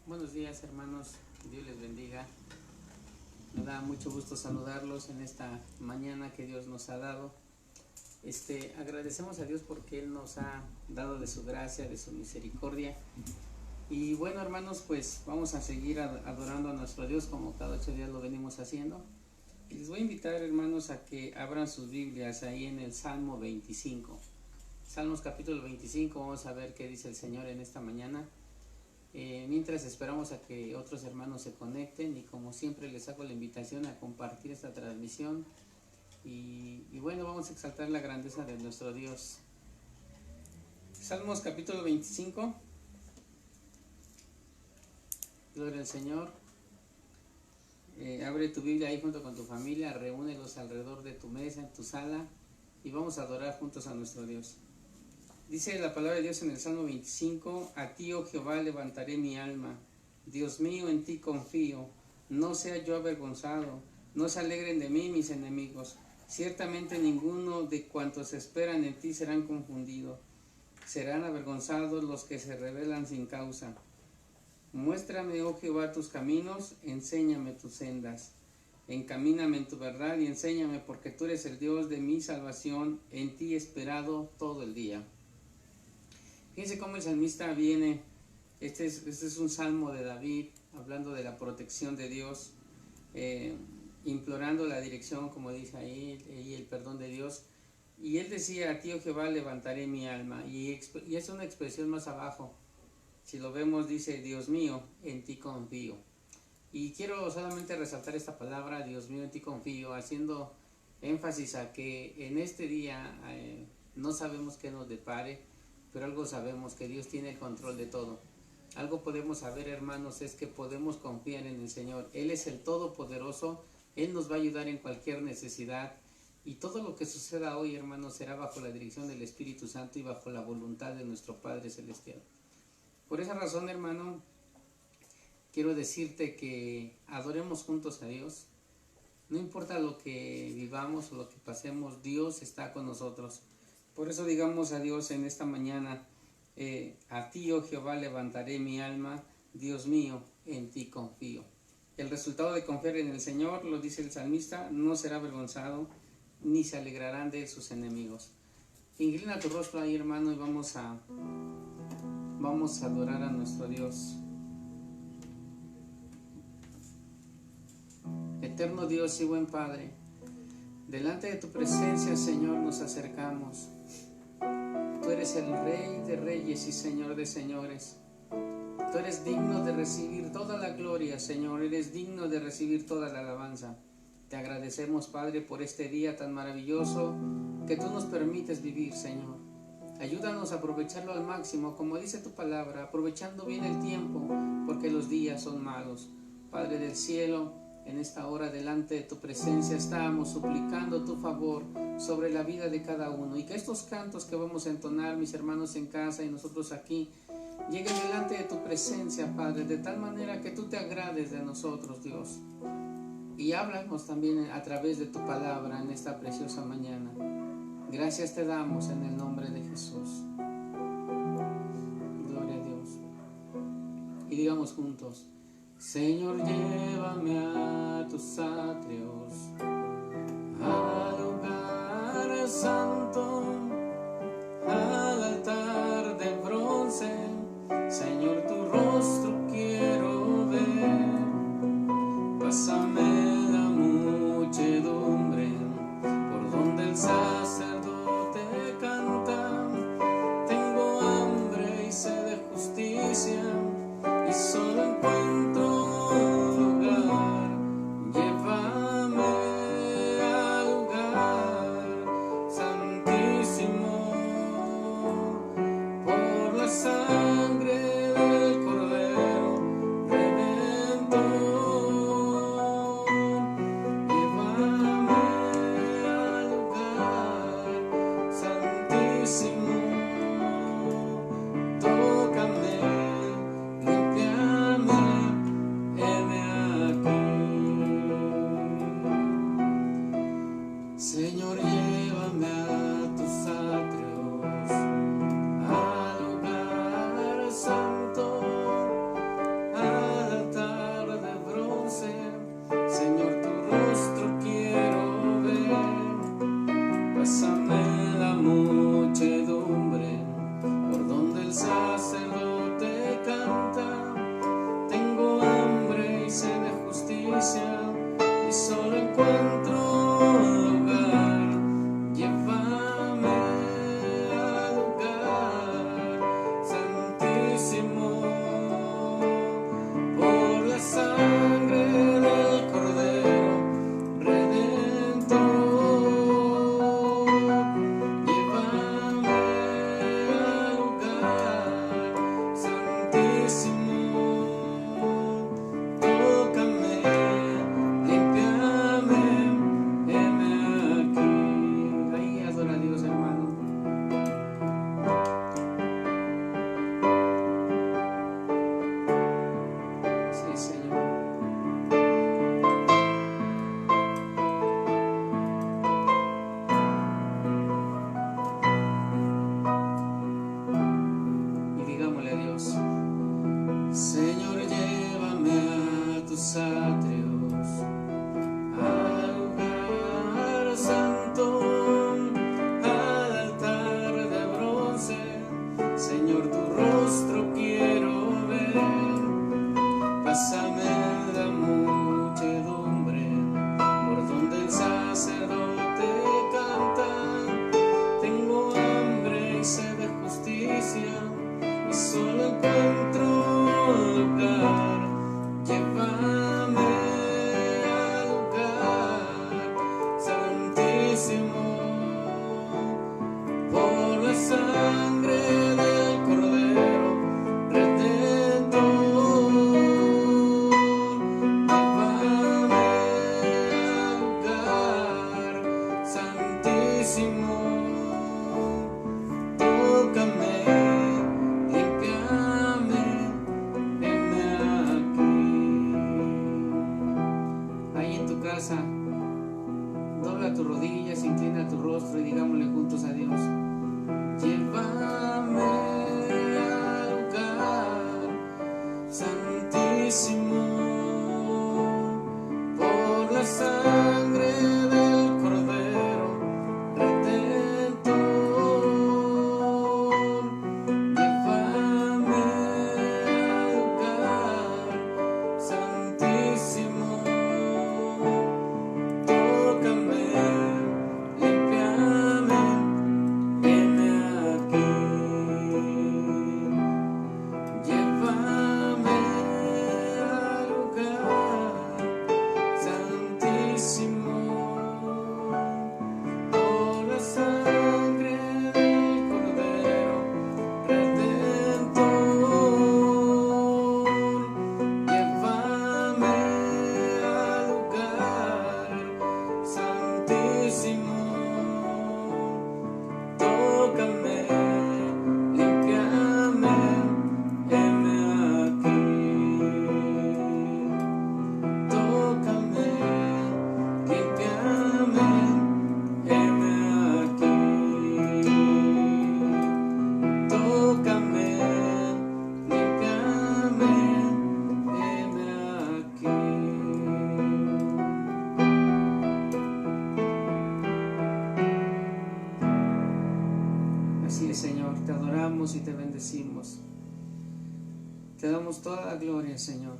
Buenos días, hermanos, Dios les bendiga. Me da mucho gusto saludarlos en esta mañana que Dios nos ha dado. Agradecemos a Dios porque Él nos ha dado de su gracia, de su misericordia. Y bueno, hermanos, pues vamos a seguir adorando a nuestro Dios como cada 8 días lo venimos haciendo. Y les voy a invitar, hermanos, a que abran sus Biblias ahí en el Salmo 25. Salmos capítulo 25, vamos a ver qué dice el Señor en esta mañana. Mientras esperamos a que otros hermanos se conecten, y como siempre les hago la invitación a compartir esta transmisión y bueno, vamos a exaltar la grandeza de nuestro Dios. Salmos capítulo 25. Gloria al Señor. Abre tu Biblia ahí junto con tu familia, reúnelos alrededor de tu mesa, en tu sala, y vamos a adorar juntos a nuestro Dios. Dice la palabra de Dios en el Salmo 25: A ti, oh Jehová, levantaré mi alma. Dios mío, en ti confío. No sea yo avergonzado. No se alegren de mí mis enemigos. Ciertamente ninguno de cuantos esperan en ti serán confundidos. Serán avergonzados los que se rebelan sin causa. Muéstrame, oh Jehová, tus caminos, enséñame tus sendas. Encamíname en tu verdad y enséñame, porque tú eres el Dios de mi salvación. En ti he esperado todo el día. Fíjense cómo el salmista viene. Este es un salmo de David, hablando de la protección de Dios, implorando la dirección, como dice ahí, y el perdón de Dios. Y él decía: a ti, oh Jehová, levantaré mi alma. Y es una expresión más abajo. Si lo vemos, dice: Dios mío, en ti confío. Y quiero solamente resaltar esta palabra, Dios mío, en ti confío, haciendo énfasis a que en este día no sabemos qué nos depare, pero algo sabemos, que Dios tiene el control de todo. Algo podemos saber, hermanos, es que podemos confiar en el Señor. Él es el Todopoderoso, Él nos va a ayudar en cualquier necesidad, y todo lo que suceda hoy, hermanos, será bajo la dirección del Espíritu Santo y bajo la voluntad de nuestro Padre Celestial. Por esa razón, hermano, quiero decirte que adoremos juntos a Dios. No importa lo que vivamos o lo que pasemos, Dios está con nosotros. Por eso digamos a Dios en esta mañana: a ti, oh Jehová, levantaré mi alma. Dios mío, en ti confío. El resultado de confiar en el Señor, lo dice el salmista, no será avergonzado, ni se alegrarán de él sus enemigos. Inclina tu rostro ahí, hermano, y vamos a adorar a nuestro Dios. Eterno Dios y buen Padre, delante de tu presencia, Señor, nos acercamos. Tú eres el Rey de reyes y Señor de señores. Tú eres digno de recibir toda la gloria, Señor. Eres digno de recibir toda la alabanza. Te agradecemos, Padre, por este día tan maravilloso que tú nos permites vivir, Señor. Ayúdanos a aprovecharlo al máximo, como dice tu palabra, aprovechando bien el tiempo, porque los días son malos. Padre del cielo, en esta hora delante de tu presencia estamos suplicando tu favor sobre la vida de cada uno, y que estos cantos que vamos a entonar, mis hermanos en casa y nosotros aquí, lleguen delante de tu presencia, Padre, de tal manera que tú te agrades de nosotros, Dios. Y háblanos también a través de tu palabra en esta preciosa mañana. Gracias te damos en el nombre de Jesús. Gloria a Dios. Y digamos juntos: Señor, llévame a tus atrios, al lugar santo, al altar de bronce. Señor, tu rostro quiero ver. Pásame la muchedumbre por donde el sacerdote canta. Tengo hambre y sed de justicia, y solo encuentro lugar. Llévame al lugar santísimo, por la sangre del Cordero Redentor. Llévame al lugar santísimo. Tócame Dios. Señor, llévame a tus atrios, al lugar santo, al altar de bronce. Señor, tu rostro quiero ver. Pásame la muchedumbre por donde el sacerdote canta. Tengo hambre y sed de justicia y solo encuentro lugar. Llévame al lugar santísimo por la sangre del Cordero Redentor. Llévame al lugar santísimo. Tócame, límpiame, heme aquí. Ahí en tu casa, dobla tus rodillas, inclina tu rostro y digámosle juntos a Dios: llévame al lugar santísimo por la sangre del Cordero Redentor. Llévame al lugar santísimo. Tócame, límpiame, heme aquí. Llévame al lugar santísimo por la sangre del Cordero Redentor. Llévame al lugar santísimo. Tócame, límpiame, heme aquí. Tócame, límpiame, heme aquí. Tócame, límpiame, heme aquí. Así es, Señor, te adoramos y te bendecimos. Te damos toda la gloria, Señor.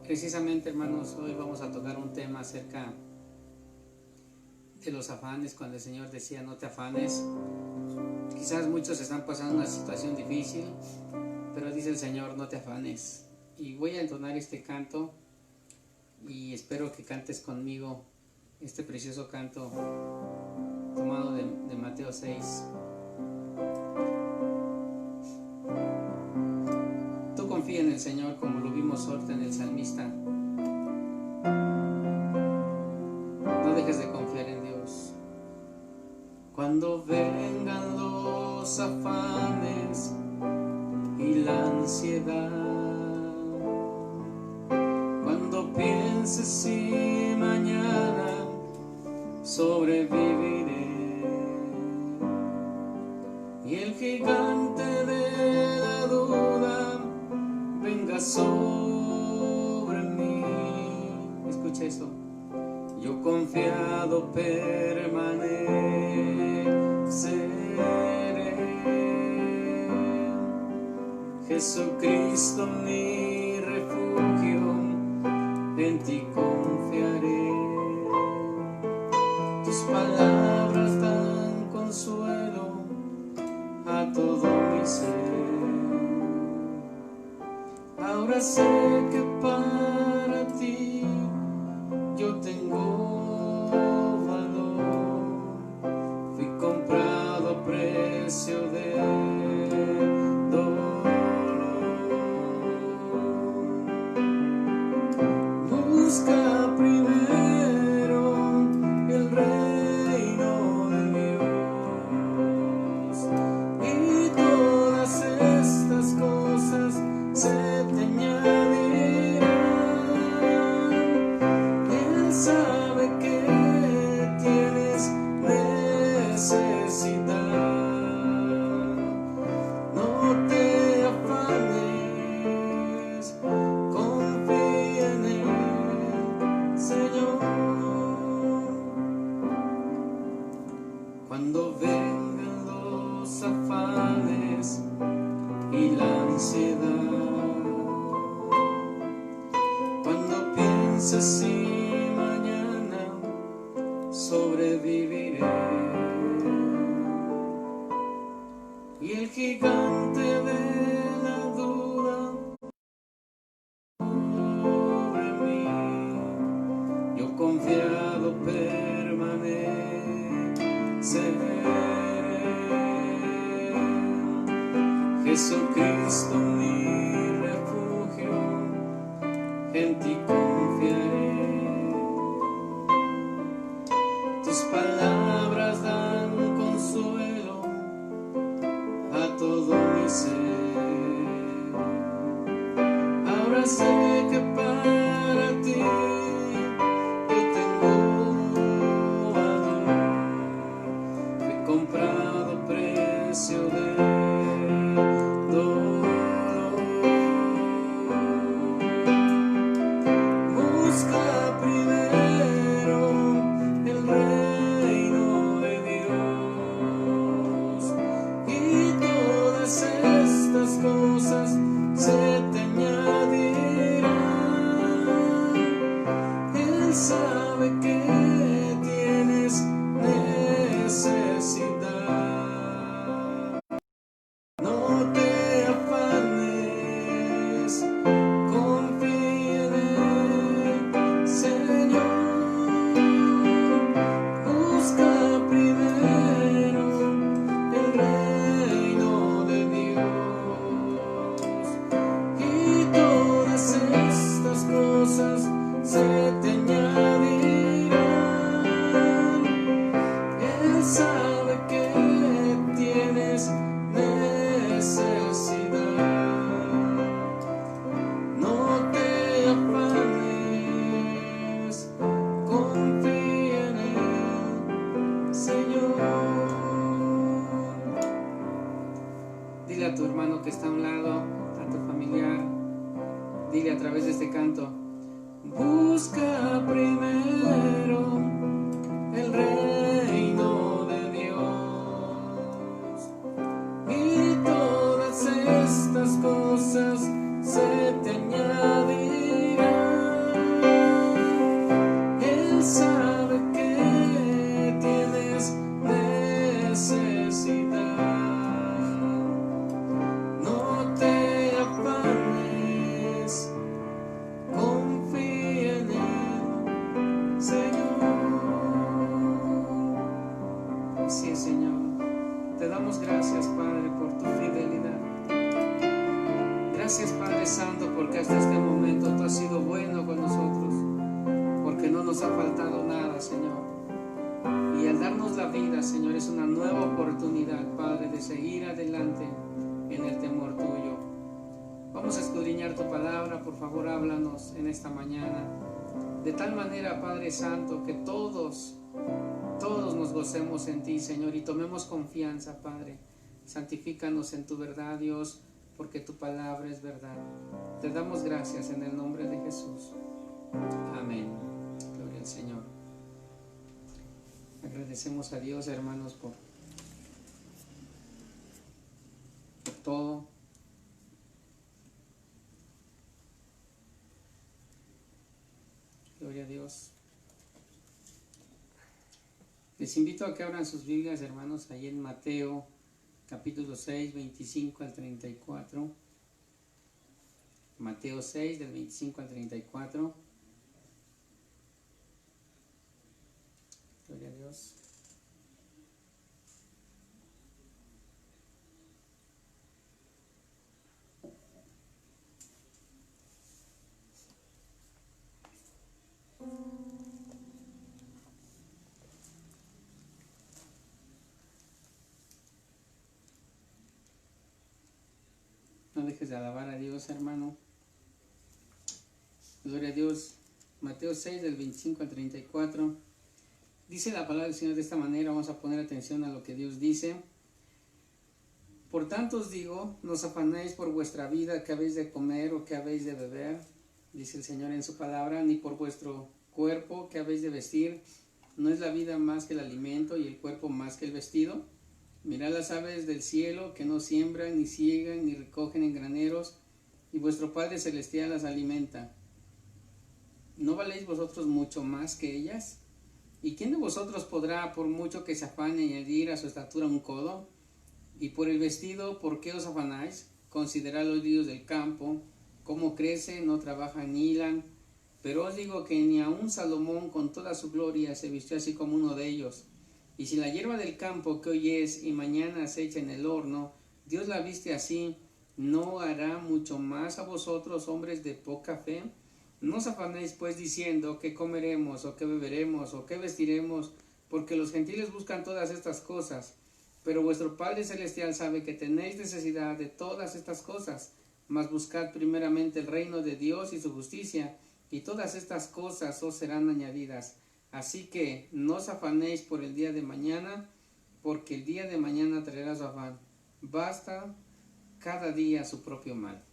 Precisamente, hermanos, hoy vamos a tocar un tema acerca de los afanes, cuando el Señor decía: no te afanes. Quizás muchos están pasando una situación difícil, pero dice el Señor: no te afanes. Y voy a entonar este canto y espero que cantes conmigo este precioso canto tomado de Mateo 6. Tú confía en el Señor, como lo vimos ahorita en el salmista. No dejes de confiar en Dios. Cuando vengan los afanes y la ansiedad, cuando pienses si mañana sobreviviré y el gigante de la duda venga sobre mí, escucha esto: yo confiado permaneceré. Jesucristo mi refugio, en ti confiaré. Tus palabras dan consuelo a todo mi ser. Ahora sé que para ti yo tengo valor. Fui comprado a precio de dolor. sé si mañana sobreviviré. Y el gigante de la duda sobre mí, yo confiado permaneceré. Jesucristo mi refugio, en ti confiaré. Tus palabras dan consuelo a todo mi ser. Ahora sé que para ti yo tengo valor. Fui comprado a precio de dolor. Busca primero el reino de Dios y todas estas cosas se te añadirán. Él sabe que tienes necesidad. No te afanes, confía en Él, Señor. Busca primero el reino de Dios y todas estas cosas se te añadirán. Él sabe que tienes necesidad. No te afanes, confía en Él, Señor. Dile a tu hermano que está a un lado, a tu familiar, dile a través de este canto: busca primero el reino de Dios y todas estas cosas se te añadirán. Él sabe que tienes necesidad. No te afanes, confía en Él, Señor. Sí, Señor. Te damos gracias, Padre, por tu fidelidad. Gracias, Padre Santo, porque hasta este momento tú has sido bueno con nosotros, porque no nos ha faltado nada, Señor. Y al darnos la vida, Señor, es una nueva oportunidad, Padre, de seguir adelante en el temor tuyo. Vamos a escudriñar tu palabra. Por favor, háblanos en esta mañana, de tal manera, Padre Santo, que todos nos gocemos en ti, Señor, y tomemos confianza, Padre. Santifícanos en tu verdad, Dios, porque tu palabra es verdad. Te damos gracias en el nombre de Jesús. Amén. Gloria al Señor. Agradecemos a Dios, hermanos, por todo. Gloria a Dios. Les invito a que abran sus Biblias, hermanos, ahí en Mateo, capítulo 6, 25 al 34. Mateo 6, del 25 al 34. Gloria a Dios. No dejes de alabar a Dios, hermano. Gloria a Dios. Mateo 6, del 25 al 34. Dice la palabra del Señor de esta manera. Vamos a poner atención a lo que Dios dice. Por tanto os digo, no os afanéis por vuestra vida, que habéis de comer o que habéis de beber, dice el Señor en su palabra, ni por vuestro cuerpo, que habéis de vestir. ¿No es la vida más que el alimento y el cuerpo más que el vestido? Mirad las aves del cielo, que no siembran, ni siegan, ni recogen en graneros, y vuestro Padre Celestial las alimenta. ¿no valéis vosotros mucho más que ellas? ¿Y quién de vosotros podrá, por mucho que se afane, añadir a su estatura un codo? Y por el vestido, ¿por qué os afanáis? Considerad los lirios del campo, cómo crecen, no trabajan ni hilan. Pero os digo que ni aun Salomón con toda su gloria se vistió así como uno de ellos. Y si la hierba del campo que hoy es y mañana se echa en el horno, Dios la viste así, ¿no hará mucho más a vosotros, hombres de poca fe? No os afanéis pues diciendo qué comeremos, o qué beberemos, o qué vestiremos, porque los gentiles buscan todas estas cosas. Pero vuestro Padre Celestial sabe que tenéis necesidad de todas estas cosas. Mas buscad primeramente el reino de Dios y su justicia, y todas estas cosas os serán añadidas. Así que no os afanéis por el día de mañana, porque el día de mañana traerá su afán. Basta cada día su propio mal.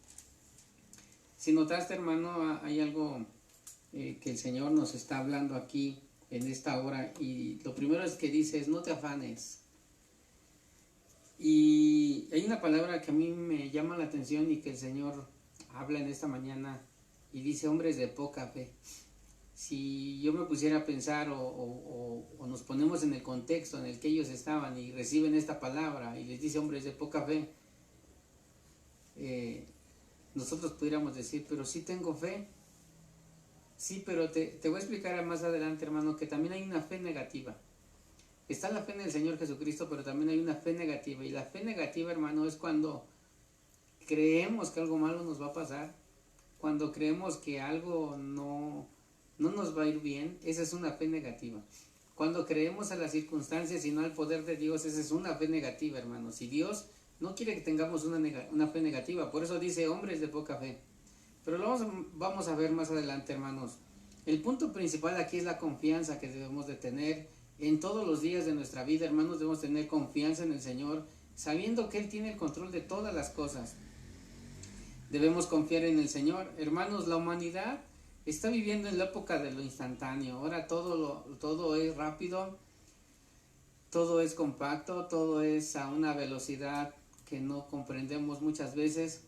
Si notaste, hermano, hay algo que el Señor nos está hablando aquí en esta hora, y lo primero es que dice es: no te afanes. Y hay una palabra que a mí me llama la atención y que el Señor habla en esta mañana, y dice: hombres de poca fe. Si yo me pusiera a pensar o nos ponemos en el contexto en el que ellos estaban y reciben esta palabra y les dice hombres de poca fe, nosotros pudiéramos decir: pero sí tengo fe. Sí, pero te voy a explicar más adelante, hermano, que también hay una fe negativa. Está la fe en el Señor Jesucristo, pero también hay una fe negativa. Y la fe negativa, hermano, es cuando creemos que algo malo nos va a pasar, cuando creemos que algo no nos va a ir bien. Esa es una fe negativa. Cuando creemos a las circunstancias y no al poder de Dios, esa es una fe negativa, hermano. Si Dios no quiere que tengamos una fe negativa, por eso dice hombres de poca fe. Pero lo vamos a ver más adelante, hermanos. El punto principal aquí es la confianza que debemos de tener en todos los días de nuestra vida, hermanos. Debemos tener confianza en el Señor, sabiendo que Él tiene el control de todas las cosas. Debemos confiar en el Señor. Hermanos, la humanidad está viviendo en la época de lo instantáneo. Ahora todo es rápido, todo es compacto, todo es a una velocidad que no comprendemos muchas veces.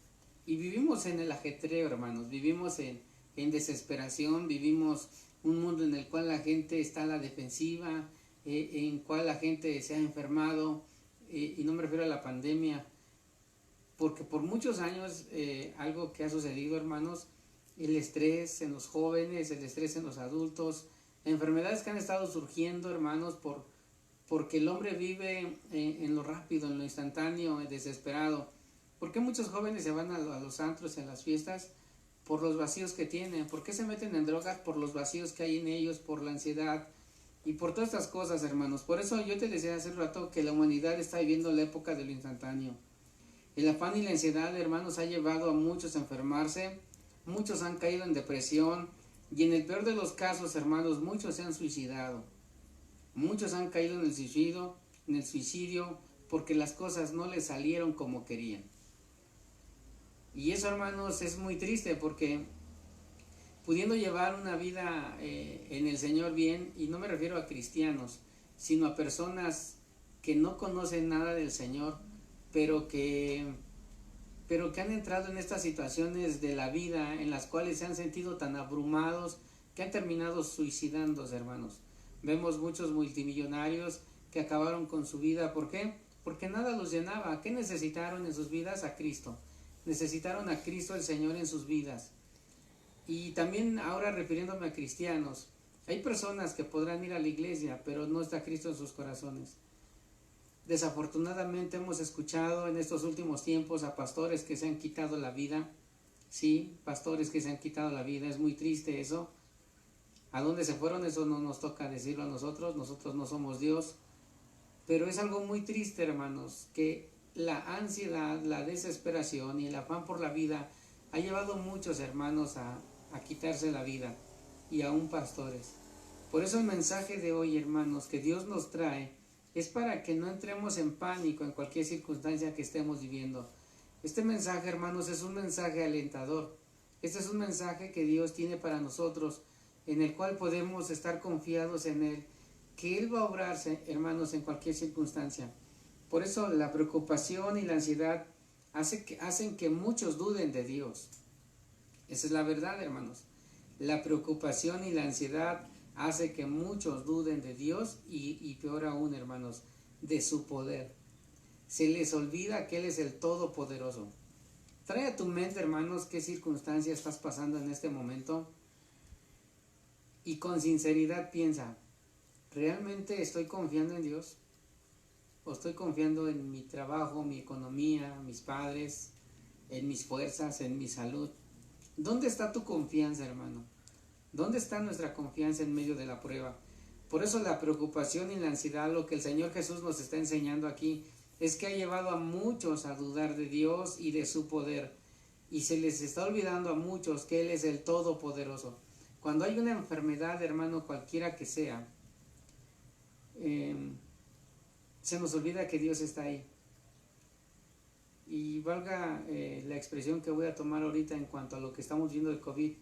Y vivimos en el ajetreo, hermanos. Vivimos en desesperación. Vivimos un mundo en el cual la gente está a la defensiva, en cual la gente se ha enfermado, y no me refiero a la pandemia, porque por muchos años algo que ha sucedido, hermanos, el estrés en los jóvenes, el estrés en los adultos, enfermedades que han estado surgiendo, hermanos, porque el hombre vive en lo rápido, en lo instantáneo, desesperado. ¿Por qué muchos jóvenes se van a los antros y a las fiestas? Por los vacíos que tienen. ¿Por qué se meten en drogas? Por los vacíos que hay en ellos, por la ansiedad y por todas estas cosas, hermanos. Por eso yo te decía hace rato que la humanidad está viviendo la época de lo instantáneo. El afán y la ansiedad, hermanos, ha llevado a muchos a enfermarse. Muchos han caído en depresión, y en el peor de los casos, hermanos, muchos se han suicidado. Muchos han caído en el suicidio porque las cosas no les salieron como querían. Y eso, hermanos, es muy triste, porque pudiendo llevar una vida en el Señor bien, y no me refiero a cristianos, sino a personas que no conocen nada del Señor, pero que han entrado en estas situaciones de la vida en las cuales se han sentido tan abrumados que han terminado suicidándose, hermanos. Vemos muchos multimillonarios que acabaron con su vida. ¿Por qué? Porque nada los llenaba. ¿Qué necesitaron en sus vidas? A Cristo. Necesitaron a Cristo el Señor en sus vidas. Y también ahora, refiriéndome a cristianos, hay personas que podrán ir a la iglesia, pero no está Cristo en sus corazones. Desafortunadamente hemos escuchado en estos últimos tiempos a pastores que se han quitado la vida. Sí, pastores que se han quitado la vida. Es muy triste eso. ¿A dónde se fueron? Eso no nos toca decirlo a nosotros. Nosotros no somos Dios. Pero es algo muy triste, hermanos, que la ansiedad, la desesperación y el afán por la vida ha llevado a muchos hermanos a quitarse la vida, y aún pastores. Por eso el mensaje de hoy, hermanos, que Dios nos trae, es para que no entremos en pánico en cualquier circunstancia que estemos viviendo. Este mensaje, hermanos, es un mensaje alentador. Este es un mensaje que Dios tiene para nosotros, en el cual podemos estar confiados en Él, que Él va a obrarse, hermanos, en cualquier circunstancia. Por eso la preocupación y la ansiedad hacen que muchos duden de Dios. Esa es la verdad, hermanos. La preocupación y la ansiedad hace que muchos duden de Dios y peor aún, hermanos, de su poder. Se les olvida que Él es el Todopoderoso. Trae a tu mente, hermanos, qué circunstancia estás pasando en este momento y con sinceridad piensa, ¿realmente estoy confiando en Dios? ¿O estoy confiando en mi trabajo, mi economía, mis padres, en mis fuerzas, en mi salud? ¿Dónde está tu confianza, hermano? ¿Dónde está nuestra confianza en medio de la prueba? Por eso la preocupación y la ansiedad, lo que el Señor Jesús nos está enseñando aquí, es que ha llevado a muchos a dudar de Dios y de su poder. Y se les está olvidando a muchos que Él es el Todopoderoso. Cuando hay una enfermedad, hermano, cualquiera que sea, se nos olvida que Dios está ahí. Y valga la expresión que voy a tomar ahorita en cuanto a lo que estamos viendo del COVID.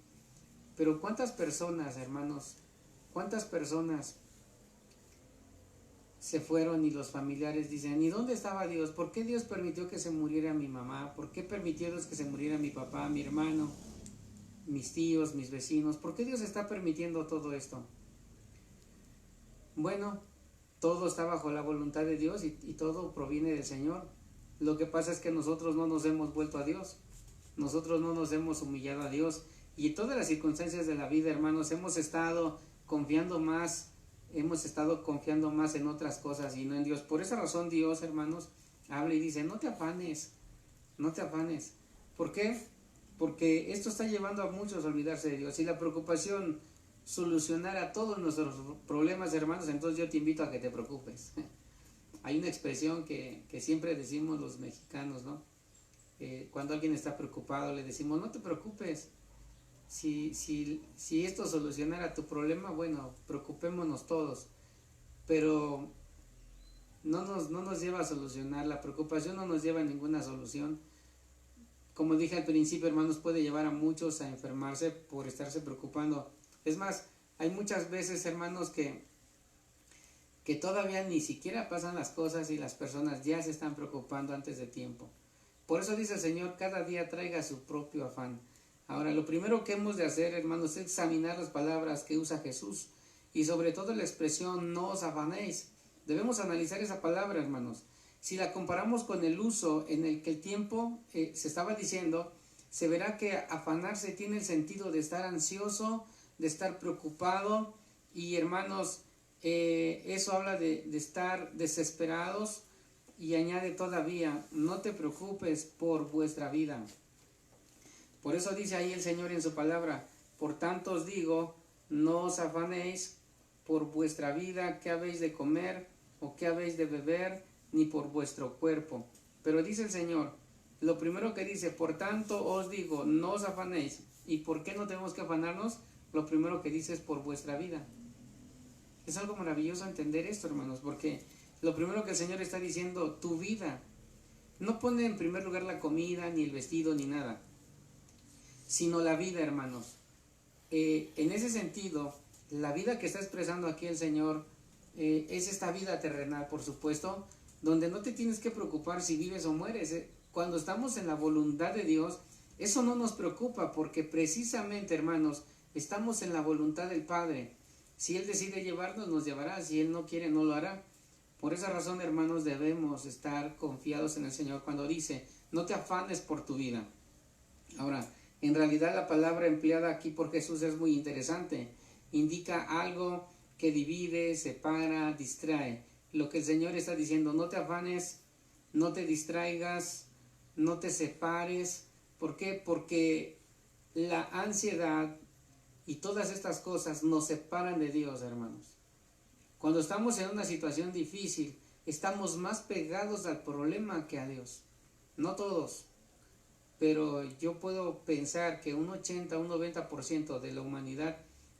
Pero ¿cuántas personas, hermanos, cuántas personas se fueron y los familiares dicen, ¿y dónde estaba Dios? ¿Por qué Dios permitió que se muriera mi mamá? ¿Por qué permitió Dios que se muriera mi papá, mi hermano, mis tíos, mis vecinos? ¿Por qué Dios está permitiendo todo esto? Bueno, todo está bajo la voluntad de Dios y todo proviene del Señor. Lo que pasa es que nosotros no nos hemos vuelto a Dios. Nosotros no nos hemos humillado a Dios. Y en todas las circunstancias de la vida, hermanos, hemos estado confiando más en otras cosas y no en Dios. Por esa razón Dios, hermanos, habla y dice, no te afanes, no te afanes. ¿Por qué? Porque esto está llevando a muchos a olvidarse de Dios. Si la preocupación solucionara todos nuestros problemas, hermanos, entonces yo te invito a que te preocupes. Hay una expresión que siempre decimos los mexicanos, ¿no? Cuando alguien está preocupado le decimos, no te preocupes. Si esto solucionara tu problema, bueno, preocupémonos todos, pero no nos lleva a solucionar, la preocupación no nos lleva a ninguna solución. Como dije al principio, hermanos, puede llevar a muchos a enfermarse por estarse preocupando. Es más, hay muchas veces, hermanos, que todavía ni siquiera pasan las cosas y las personas ya se están preocupando antes de tiempo. Por eso dice el Señor, cada día traiga su propio afán. Ahora, lo primero que hemos de hacer, hermanos, es examinar las palabras que usa Jesús y sobre todo la expresión no os afanéis. Debemos analizar esa palabra, hermanos. Si la comparamos con el uso en el que el tiempo se estaba diciendo, se verá que afanarse tiene el sentido de estar ansioso, de estar preocupado y, hermanos, eso habla de estar desesperados y añade todavía, no te preocupes por vuestra vida. Por eso dice ahí el Señor en su palabra, por tanto os digo, no os afanéis por vuestra vida, qué habéis de comer o qué habéis de beber, ni por vuestro cuerpo. Pero dice el Señor, lo primero que dice, por tanto os digo, no os afanéis. ¿Y por qué no tenemos que afanarnos? Lo primero que dice es por vuestra vida. Es algo maravilloso entender esto, hermanos, porque lo primero que el Señor está diciendo, tu vida. No pone en primer lugar la comida, ni el vestido, ni nada, sino la vida, hermanos. En ese sentido, la vida que está expresando aquí el Señor es esta vida terrenal, por supuesto, donde no te tienes que preocupar si vives o mueres. Cuando estamos en la voluntad de Dios, eso no nos preocupa, porque precisamente, hermanos, estamos en la voluntad del Padre. Si Él decide llevarnos, nos llevará. Si Él no quiere, no lo hará. Por esa razón, hermanos, debemos estar confiados en el Señor cuando dice, no te afanes por tu vida. Ahora, en realidad la palabra empleada aquí por Jesús es muy interesante. Indica algo que divide, separa, distrae. Lo que el Señor está diciendo, no te afanes, no te distraigas, no te separes. ¿Por qué? Porque la ansiedad y todas estas cosas nos separan de Dios, hermanos. Cuando estamos en una situación difícil, estamos más pegados al problema que a Dios. No todos, pero yo puedo pensar que un 80, un 90% de la humanidad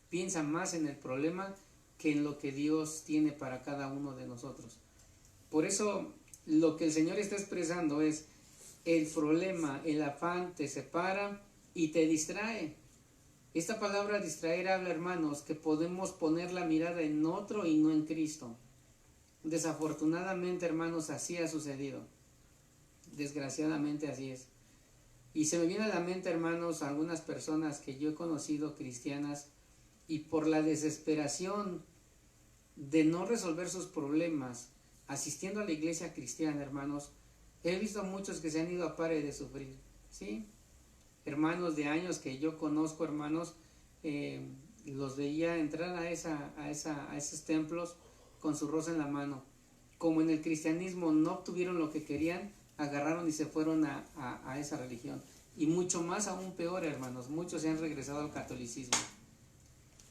piensa más en el problema que en lo que Dios tiene para cada uno de nosotros. Por eso lo que el Señor está expresando es el problema, el afán te separa y te distrae. Esta palabra distraer habla, hermanos, que podemos poner la mirada en otro y no en Cristo. Desafortunadamente, hermanos, así ha sucedido. Desgraciadamente así es. Y se me viene a la mente, hermanos, algunas personas que yo he conocido cristianas y por la desesperación de no resolver sus problemas asistiendo a la iglesia cristiana, hermanos, he visto a muchos que se han ido a pare de sufrir, ¿sí? Hermanos de años que yo conozco, hermanos, los veía entrar a esos templos con su rosa en la mano. Como en el cristianismo no obtuvieron lo que querían, agarraron y se fueron a esa religión. Y mucho más, aún peor, hermanos, muchos se han regresado al catolicismo.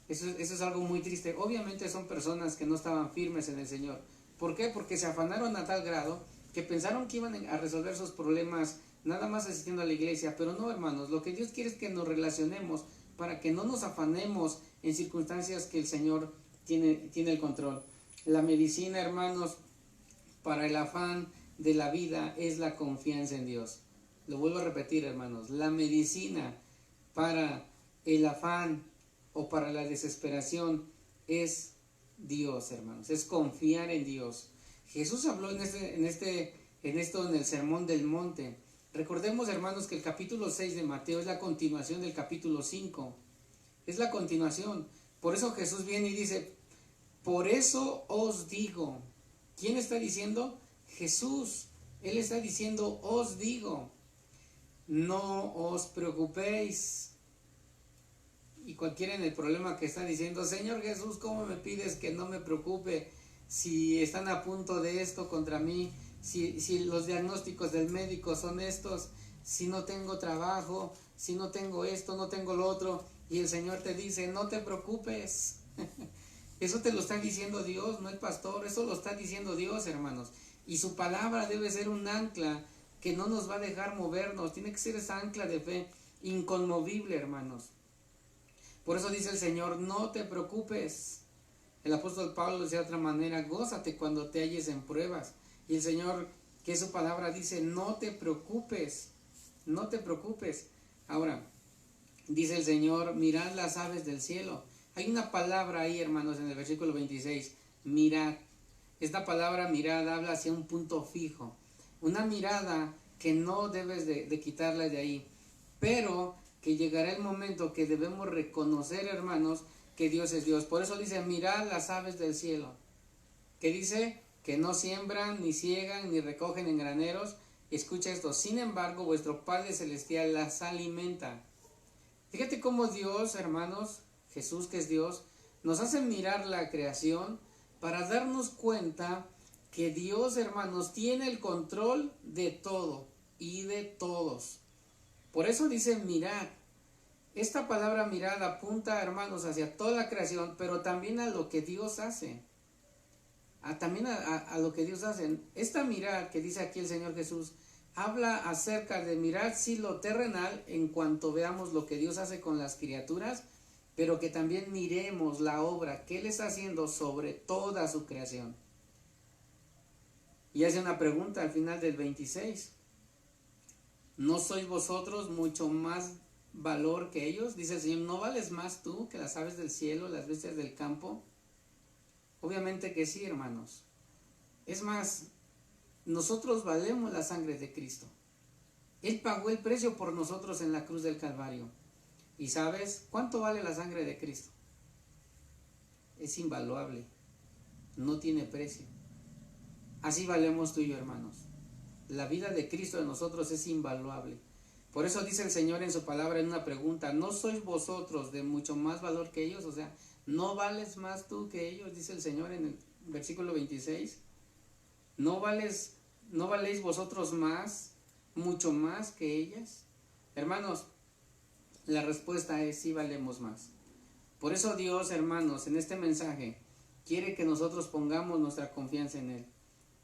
Eso es algo muy triste. Obviamente son personas que no estaban firmes en el Señor. ¿Por qué? Porque se afanaron a tal grado que pensaron que iban a resolver sus problemas nada más asistiendo a la iglesia. Pero no, hermanos, lo que Dios quiere es que nos relacionemos para que no nos afanemos en circunstancias que el Señor tiene el control. La medicina, hermanos, para el afán de la vida es la confianza en Dios. Lo vuelvo a repetir, hermanos, la medicina para el afán o para la desesperación es Dios, hermanos, es confiar en Dios. Jesús habló en esto en el Sermón del Monte. Recordemos, hermanos, que el capítulo 6 de Mateo es la continuación del capítulo 5. Es la continuación. Por eso Jesús viene y dice, por eso os digo. ¿Quién está diciendo? Jesús. Él está diciendo, os digo, no os preocupéis. Y cualquiera en el problema que está diciendo, Señor Jesús, ¿cómo me pides que no me preocupe si están a punto de esto contra mí? Si los diagnósticos del médico son estos, si no tengo trabajo, si no tengo esto, no tengo lo otro. Y el Señor te dice, no te preocupes. Eso te lo está diciendo Dios, no el pastor, eso lo está diciendo Dios, hermanos. Y su palabra debe ser un ancla que no nos va a dejar movernos, tiene que ser esa ancla de fe inconmovible, hermanos. Por eso dice el Señor, no te preocupes. El apóstol Pablo decía de otra manera, gózate cuando te halles en pruebas. Y el Señor, que es su palabra, dice, no te preocupes, no te preocupes. Ahora, dice el Señor, mirad las aves del cielo. Hay una palabra ahí, hermanos, en el versículo 26, mirad. Esta palabra mirad habla hacia un punto fijo. Una mirada que no debes de quitarla de ahí. Pero que llegará el momento que debemos reconocer, hermanos, que Dios es Dios. Por eso dice, mirad las aves del cielo. Que dice que no siembran, ni ciegan, ni recogen en graneros. Escucha esto, sin embargo, vuestro Padre Celestial las alimenta. Fíjate cómo Dios, hermanos, Jesús que es Dios, nos hace mirar la creación para darnos cuenta que Dios, hermanos, tiene el control de todo y de todos. Por eso dice mirad. Esta palabra mirad apunta, hermanos, hacia toda la creación, pero también a lo que Dios hace. También a lo que Dios hace. Esta mirad que dice aquí el Señor Jesús, habla acerca de mirar sí lo terrenal en cuanto veamos lo que Dios hace con las criaturas, pero que también miremos la obra que Él está haciendo sobre toda su creación. Y hace una pregunta al final del 26. ¿No sois vosotros mucho más valor que ellos? Dice el Señor, ¿no vales más tú que las aves del cielo, las bestias del campo? Obviamente que sí, hermanos. Es más, nosotros valemos la sangre de Cristo. Él pagó el precio por nosotros en la cruz del Calvario. ¿Y sabes cuánto vale la sangre de Cristo? Es invaluable. No tiene precio. Así valemos tú y yo, hermanos. La vida de Cristo en nosotros es invaluable. Por eso dice el Señor en su palabra en una pregunta, ¿no sois vosotros de mucho más valor que ellos? O sea, ¿no vales más tú que ellos? Dice el Señor en el versículo 26. ¿No valéis vosotros más, mucho más que ellas? Hermanos, la respuesta es sí valemos más. Por eso Dios, hermanos, en este mensaje quiere que nosotros pongamos nuestra confianza en Él.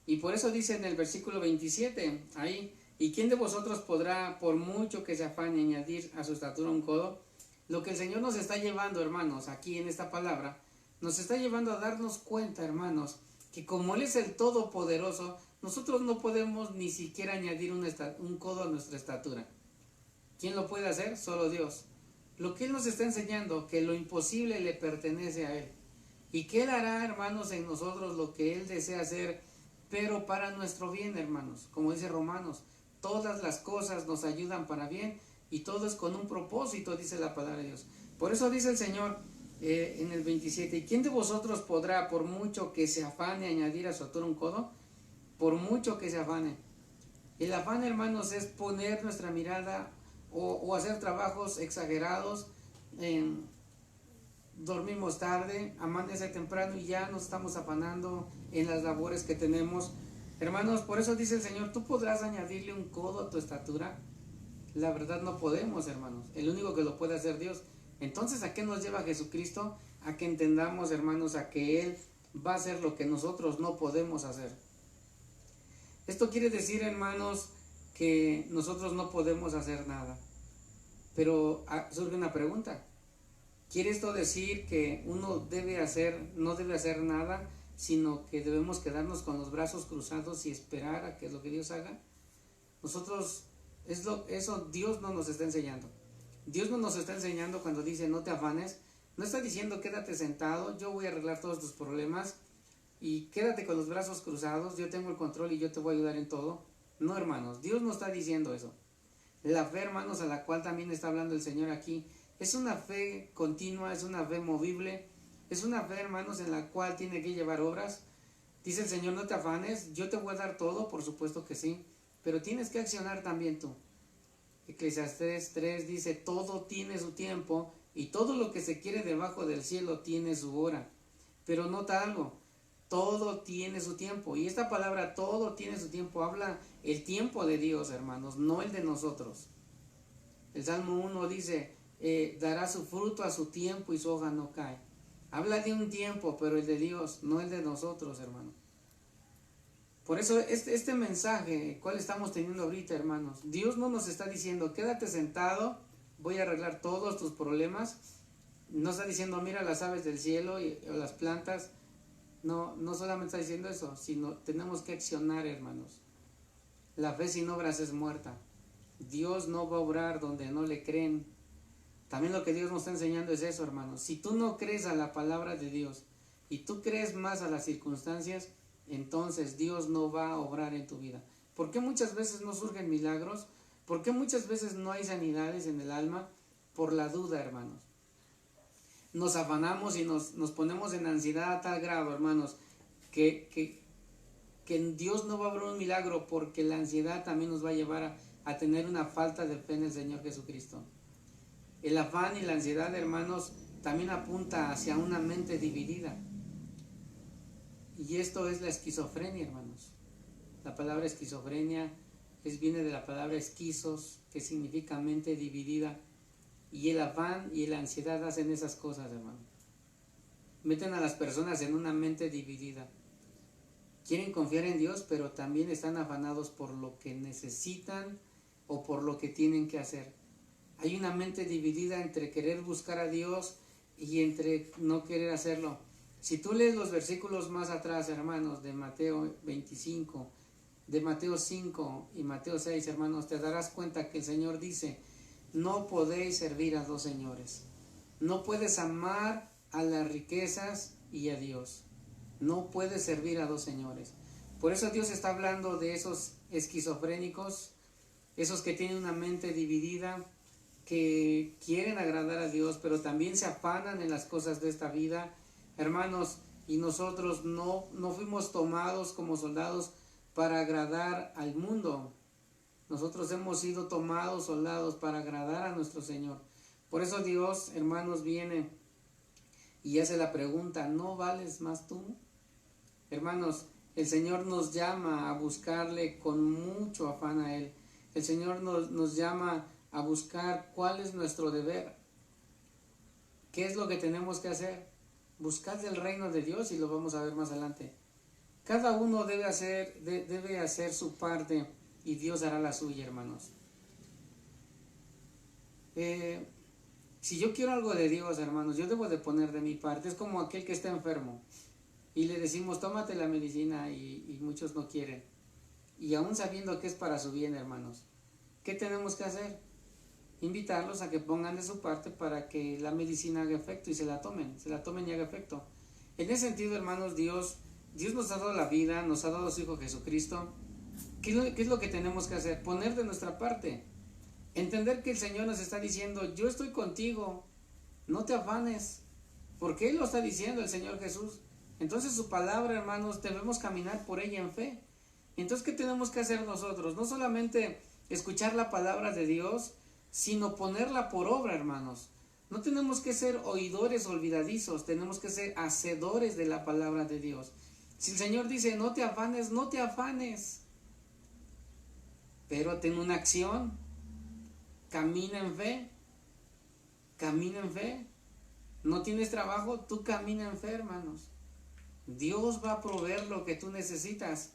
Y por eso dice en el versículo 27, ahí, ¿y quién de vosotros podrá, por mucho que se afane, añadir a su estatura un codo? Lo que el Señor nos está llevando, hermanos, aquí en esta palabra, nos está llevando a darnos cuenta, hermanos, que como Él es el Todopoderoso, nosotros no podemos ni siquiera añadir un codo a nuestra estatura. ¿Quién lo puede hacer? Solo Dios. Lo que Él nos está enseñando, que lo imposible le pertenece a Él. Y que Él hará, hermanos, en nosotros lo que Él desea hacer, pero para nuestro bien, hermanos, como dice Romanos, todas las cosas nos ayudan para bien y todo es con un propósito, dice la palabra de Dios. Por eso dice el Señor en el 27, ¿y quién de vosotros podrá, por mucho que se afane, añadir a su altura un codo? Por mucho que se afane. El afán, hermanos, es poner nuestra mirada o hacer trabajos exagerados. Dormimos tarde, amanece temprano y ya nos estamos afanando en las labores que tenemos. Hermanos, por eso dice el Señor, ¿tú podrás añadirle un codo a tu estatura? La verdad no podemos, hermanos. El único que lo puede hacer Dios. Entonces, ¿a qué nos lleva Jesucristo? A que entendamos, hermanos, a que Él va a hacer lo que nosotros no podemos hacer. Esto quiere decir, hermanos, que nosotros no podemos hacer nada. Pero surge una pregunta. ¿Quiere esto decir que uno no debe hacer nada, sino que debemos quedarnos con los brazos cruzados y esperar a que lo que Dios haga? Nosotros, eso Dios no nos está enseñando. Dios no nos está enseñando cuando dice no te afanes. No está diciendo quédate sentado, yo voy a arreglar todos tus problemas y quédate con los brazos cruzados, yo tengo el control y yo te voy a ayudar en todo. No, hermanos, Dios no está diciendo eso. La fe, hermanos, a la cual también está hablando el Señor aquí, es una fe continua, es una fe movible, es una fe, hermanos, en la cual tiene que llevar obras. Dice el Señor, no te afanes, yo te voy a dar todo, por supuesto que sí, pero tienes que accionar también tú. Eclesiastés 3 dice, todo tiene su tiempo y todo lo que se quiere debajo del cielo tiene su hora. Pero nota algo, todo tiene su tiempo. Y esta palabra, todo tiene su tiempo, habla el tiempo de Dios, hermanos, no el de nosotros. El Salmo 1 dice, dará su fruto a su tiempo y su hoja no cae. Habla de un tiempo, pero el de Dios, no el de nosotros, hermano. Por eso este mensaje, ¿cuál estamos teniendo ahorita, hermanos? Dios no nos está diciendo, quédate sentado, voy a arreglar todos tus problemas. No está diciendo, mira las aves del cielo o las plantas. No solamente está diciendo eso, sino tenemos que accionar, hermanos. La fe sin obras es muerta. Dios no va a obrar donde no le creen. También lo que Dios nos está enseñando es eso, hermanos. Si tú no crees a la palabra de Dios y tú crees más a las circunstancias, entonces Dios no va a obrar en tu vida. ¿Por qué muchas veces no surgen milagros? ¿Por qué muchas veces no hay sanidades en el alma? Por la duda, hermanos. Nos afanamos y nos ponemos en ansiedad a tal grado, hermanos, que Dios no va a obrar un milagro, porque la ansiedad también nos va a llevar a tener una falta de fe en el Señor Jesucristo. El afán y la ansiedad, hermanos, también apunta hacia una mente dividida. Y esto es la esquizofrenia, hermanos. La palabra esquizofrenia viene de la palabra esquizos, que significa mente dividida. Y el afán y la ansiedad hacen esas cosas, hermano. Meten a las personas en una mente dividida. Quieren confiar en Dios, pero también están afanados por lo que necesitan o por lo que tienen que hacer. Hay una mente dividida entre querer buscar a Dios y entre no querer hacerlo. Si tú lees los versículos más atrás, hermanos, de Mateo 25, de Mateo 5 y Mateo 6, hermanos, te darás cuenta que el Señor dice, no podéis servir a dos señores. No puedes amar a las riquezas y a Dios. No puedes servir a dos señores. Por eso Dios está hablando de esos esquizofrénicos, esos que tienen una mente dividida, que quieren agradar a Dios, pero también se afanan en las cosas de esta vida. Hermanos, y nosotros no fuimos tomados como soldados para agradar al mundo. Nosotros hemos sido tomados soldados para agradar a nuestro Señor. Por eso Dios, hermanos, viene y hace la pregunta, ¿no vales más tú? Hermanos, el Señor nos llama a buscarle con mucho afán a Él. El Señor nos llama a buscar cuál es nuestro deber. ¿Qué es lo que tenemos que hacer? Buscar el reino de Dios, y lo vamos a ver más adelante. Cada uno debe hacer su parte y Dios hará la suya, hermanos. Si yo quiero algo de Dios, hermanos, yo debo de poner de mi parte. Es como aquel que está enfermo y le decimos, tómate la medicina, y muchos no quieren. Y aún sabiendo que es para su bien, hermanos, ¿qué tenemos que hacer? Invitarlos a que pongan de su parte para que la medicina haga efecto y se la tomen y haga efecto. En ese sentido, hermanos, Dios nos ha dado la vida, nos ha dado su Hijo Jesucristo, ¿Qué es lo que tenemos que hacer? Poner de nuestra parte. Entender que el Señor nos está diciendo, yo estoy contigo, no te afanes. Porque Él lo está diciendo el Señor Jesús. Entonces su palabra, hermanos, debemos caminar por ella en fe. Entonces, ¿qué tenemos que hacer nosotros? No solamente escuchar la palabra de Dios, sino ponerla por obra, hermanos. No tenemos que ser oidores olvidadizos, tenemos que ser hacedores de la palabra de Dios. Si el Señor dice, no te afanes, no te afanes. Pero ten una acción. Camina en fe. Camina en fe. ¿No tienes trabajo? Tú camina en fe, hermanos. Dios va a proveer lo que tú necesitas.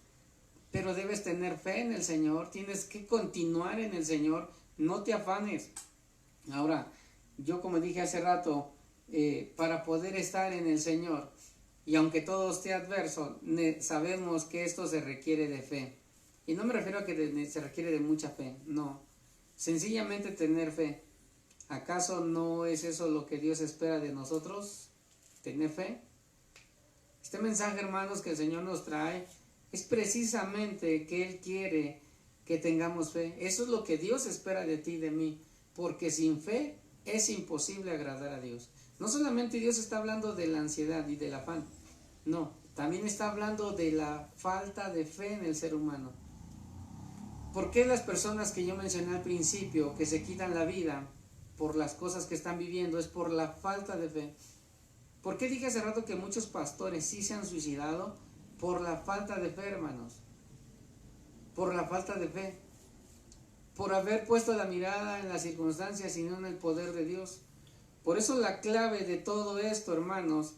Pero debes tener fe en el Señor. Tienes que continuar en el Señor. No te afanes. Ahora, yo como dije hace rato, para poder estar en el Señor, y aunque todo esté adverso, sabemos que esto se requiere de fe. Y no me refiero a que se requiere de mucha fe, no. Sencillamente tener fe. ¿Acaso no es eso lo que Dios espera de nosotros? ¿Tener fe? Este mensaje, hermanos, que el Señor nos trae, es precisamente que Él quiere que tengamos fe. Eso es lo que Dios espera de ti y de mí. Porque sin fe es imposible agradar a Dios. No solamente Dios está hablando de la ansiedad y del afán. No, también está hablando de la falta de fe en el ser humano. ¿Por qué las personas que yo mencioné al principio, que se quitan la vida por las cosas que están viviendo, es por la falta de fe? ¿Por qué dije hace rato que muchos pastores sí se han suicidado? Por la falta de fe, hermanos. Por la falta de fe. Por haber puesto la mirada en las circunstancias y no en el poder de Dios. Por eso la clave de todo esto, hermanos,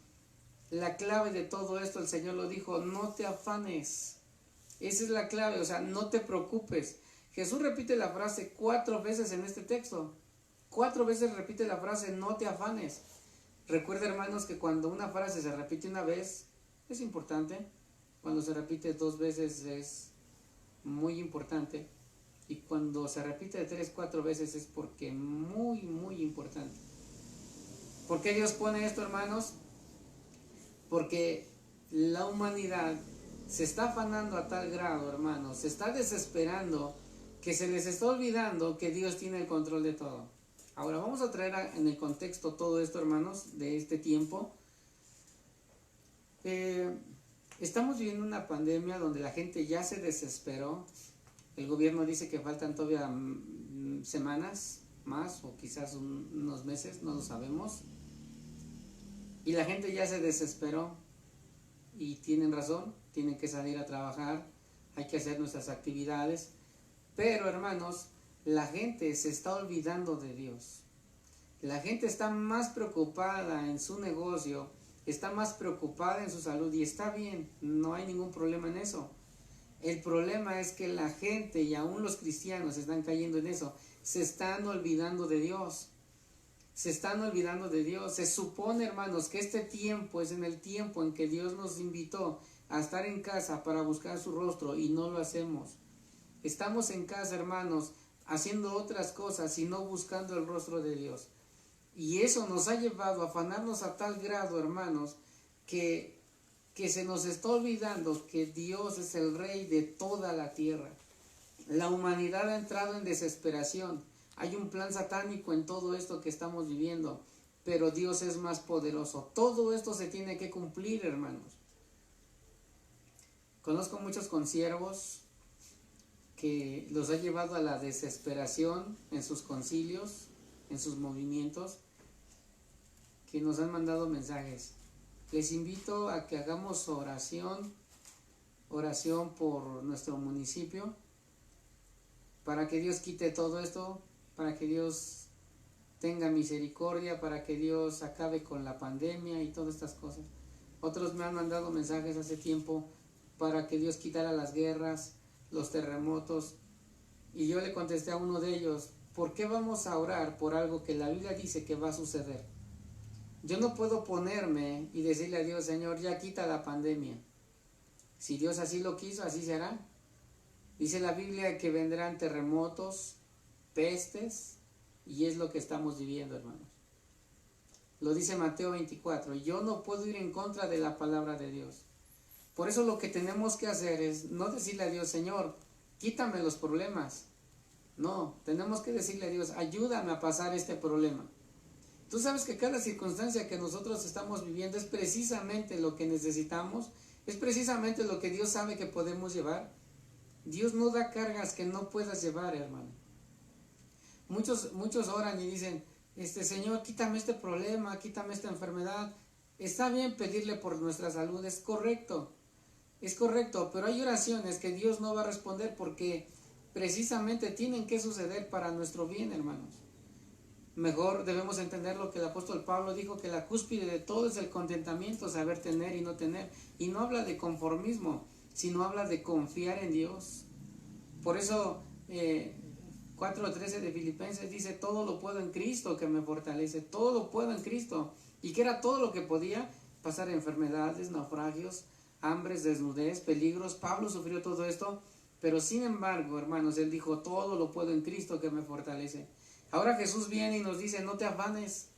la clave de todo esto, el Señor lo dijo, no te afanes. Esa es la clave, o sea, no te preocupes. Jesús repite la frase 4 veces en este texto. 4 veces repite la frase, no te afanes. Recuerda, hermanos, que cuando una frase se repite una vez, es importante. Cuando se repite 2 veces es muy importante. Y cuando se repite 3, 4 veces es porque muy, muy importante. ¿Por qué Dios pone esto, hermanos? Porque la humanidad se está afanando a tal grado, hermanos, se está desesperando, que se les está olvidando que Dios tiene el control de todo. Ahora vamos a traer en el contexto todo esto, hermanos, de este tiempo. Estamos viviendo una pandemia donde la gente ya se desesperó. El gobierno dice que faltan todavía semanas más o quizás unos meses, no lo sabemos. Y la gente ya se desesperó y tienen razón, tienen que salir a trabajar, hay que hacer nuestras actividades. Pero, hermanos, la gente se está olvidando de Dios. La gente está más preocupada en su negocio, está más preocupada en su salud y está bien, no hay ningún problema en eso. El problema es que la gente y aún los cristianos están cayendo en eso, se están olvidando de Dios. Se están olvidando de Dios. Se supone, hermanos, que este tiempo es en el tiempo en que Dios nos invitó a estar en casa para buscar su rostro y no lo hacemos. Estamos en casa, hermanos, haciendo otras cosas y no buscando el rostro de Dios. Y eso nos ha llevado a afanarnos a tal grado, hermanos, que se nos está olvidando que Dios es el Rey de toda la tierra. La humanidad ha entrado en desesperación. Hay un plan satánico en todo esto que estamos viviendo, pero Dios es más poderoso. Todo esto se tiene que cumplir, hermanos. Conozco muchos consiervos que los ha llevado a la desesperación en sus concilios, en sus movimientos, que nos han mandado mensajes. Les invito a que hagamos oración por nuestro municipio, para que Dios quite todo esto, para que Dios tenga misericordia, para que Dios acabe con la pandemia y todas estas cosas. Otros me han mandado mensajes hace tiempo para que Dios quitara las guerras, los terremotos, y yo le contesté a uno de ellos, ¿por qué vamos a orar por algo que la Biblia dice que va a suceder? Yo no puedo ponerme y decirle a Dios, Señor, ya quita la pandemia. Si Dios así lo quiso, así se hará. Dice la Biblia que vendrán terremotos, pestes, y es lo que estamos viviendo, hermanos. Lo dice Mateo 24, yo no puedo ir en contra de la palabra de Dios. Por eso lo que tenemos que hacer es no decirle a Dios, Señor, quítame los problemas. No, tenemos que decirle a Dios, ayúdame a pasar este problema. Tú sabes que cada circunstancia que nosotros estamos viviendo es precisamente lo que necesitamos, es precisamente lo que Dios sabe que podemos llevar. Dios no da cargas que no puedas llevar, hermano. Muchos oran y dicen, Señor, quítame este problema, quítame esta enfermedad. Está bien pedirle por nuestra salud, es correcto, pero hay oraciones que Dios no va a responder porque precisamente tienen que suceder para nuestro bien, hermanos. Mejor debemos entender lo que el apóstol Pablo dijo, que la cúspide de todo es el contentamiento, saber tener y no tener. Y no habla de conformismo, sino habla de confiar en Dios. Por eso 4:13 de Filipenses dice, todo lo puedo en Cristo que me fortalece, todo lo puedo en Cristo. Y que era todo lo que podía pasar: enfermedades, naufragios, hambres, desnudez, peligros. Pablo sufrió todo esto, pero sin embargo, hermanos, él dijo, todo lo puedo en Cristo que me fortalece. Ahora Jesús viene y nos dice, no te afanes,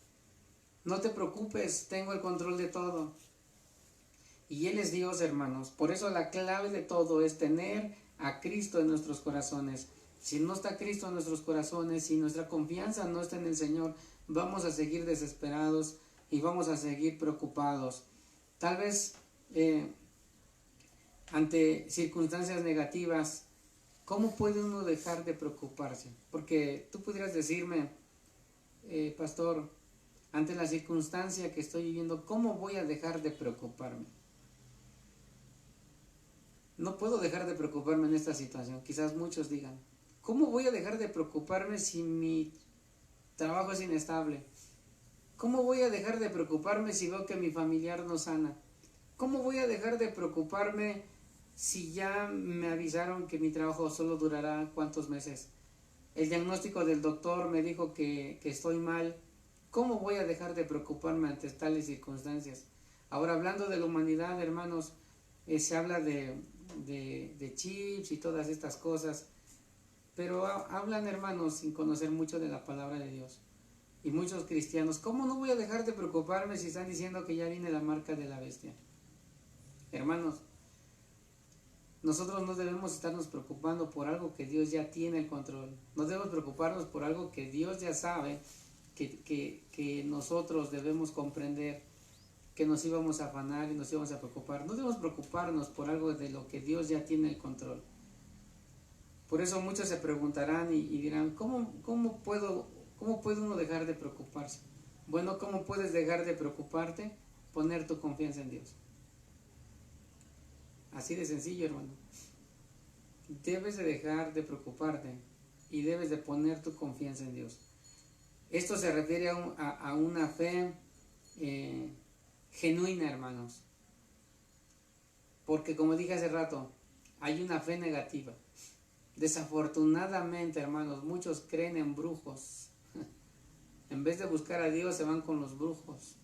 no te preocupes, tengo el control de todo. Y Él es Dios, hermanos. Por eso la clave de todo es tener a Cristo en nuestros corazones. Si no está Cristo en nuestros corazones, si nuestra confianza no está en el Señor, vamos a seguir desesperados y vamos a seguir preocupados. Tal vez ante circunstancias negativas, ¿cómo puede uno dejar de preocuparse? Porque tú pudieras decirme, pastor, ante la circunstancia que estoy viviendo, ¿cómo voy a dejar de preocuparme? No puedo dejar de preocuparme en esta situación. Quizás muchos digan, ¿cómo voy a dejar de preocuparme si mi trabajo es inestable? ¿Cómo voy a dejar de preocuparme si veo que mi familiar no sana? ¿Cómo voy a dejar de preocuparme si ya me avisaron que mi trabajo solo durará cuántos meses? El diagnóstico del doctor me dijo que estoy mal. ¿Cómo voy a dejar de preocuparme ante tales circunstancias? Ahora, hablando de la humanidad, hermanos, se habla de chips y todas estas cosas, pero hablan, hermanos, sin conocer mucho de la palabra de Dios. Y muchos cristianos, ¿cómo no voy a dejar de preocuparme si están diciendo que ya viene la marca de la bestia? Hermanos, nosotros no debemos estarnos preocupando por algo que Dios ya tiene el control. No debemos preocuparnos por algo que Dios ya sabe que nosotros debemos comprender, que nos íbamos a afanar y nos íbamos a preocupar. No debemos preocuparnos por algo de lo que Dios ya tiene el control. Por eso muchos se preguntarán y dirán, ¿cómo puede uno dejar de preocuparse? Bueno, ¿cómo puedes dejar de preocuparte? Poner tu confianza en Dios. Así de sencillo, hermano. Debes de dejar de preocuparte y debes de poner tu confianza en Dios. Esto se refiere a una fe genuina, hermanos. Porque como dije hace rato, hay una fe negativa. Desafortunadamente, hermanos, muchos creen en brujos. En vez de buscar a Dios, se van con los brujos.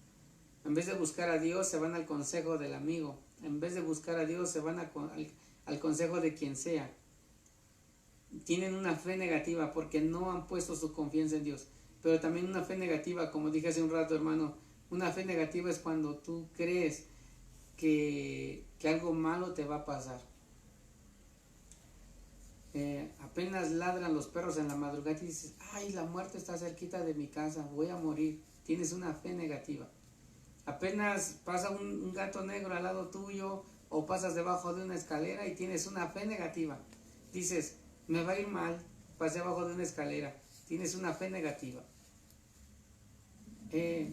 En vez de buscar a Dios, se van al consejo del amigo. En vez de buscar a Dios, se van al consejo de quien sea. Tienen una fe negativa porque no han puesto su confianza en Dios. Pero también una fe negativa, como dije hace un rato, hermano, una fe negativa es cuando tú crees que algo malo te va a pasar. Apenas ladran los perros en la madrugada y dices, ay, la muerte está cerquita de mi casa, voy a morir. Tienes una fe negativa. Apenas pasa un gato negro al lado tuyo o pasas debajo de una escalera y tienes una fe negativa. Dices, me va a ir mal, pasé abajo de una escalera. Tienes una fe negativa. He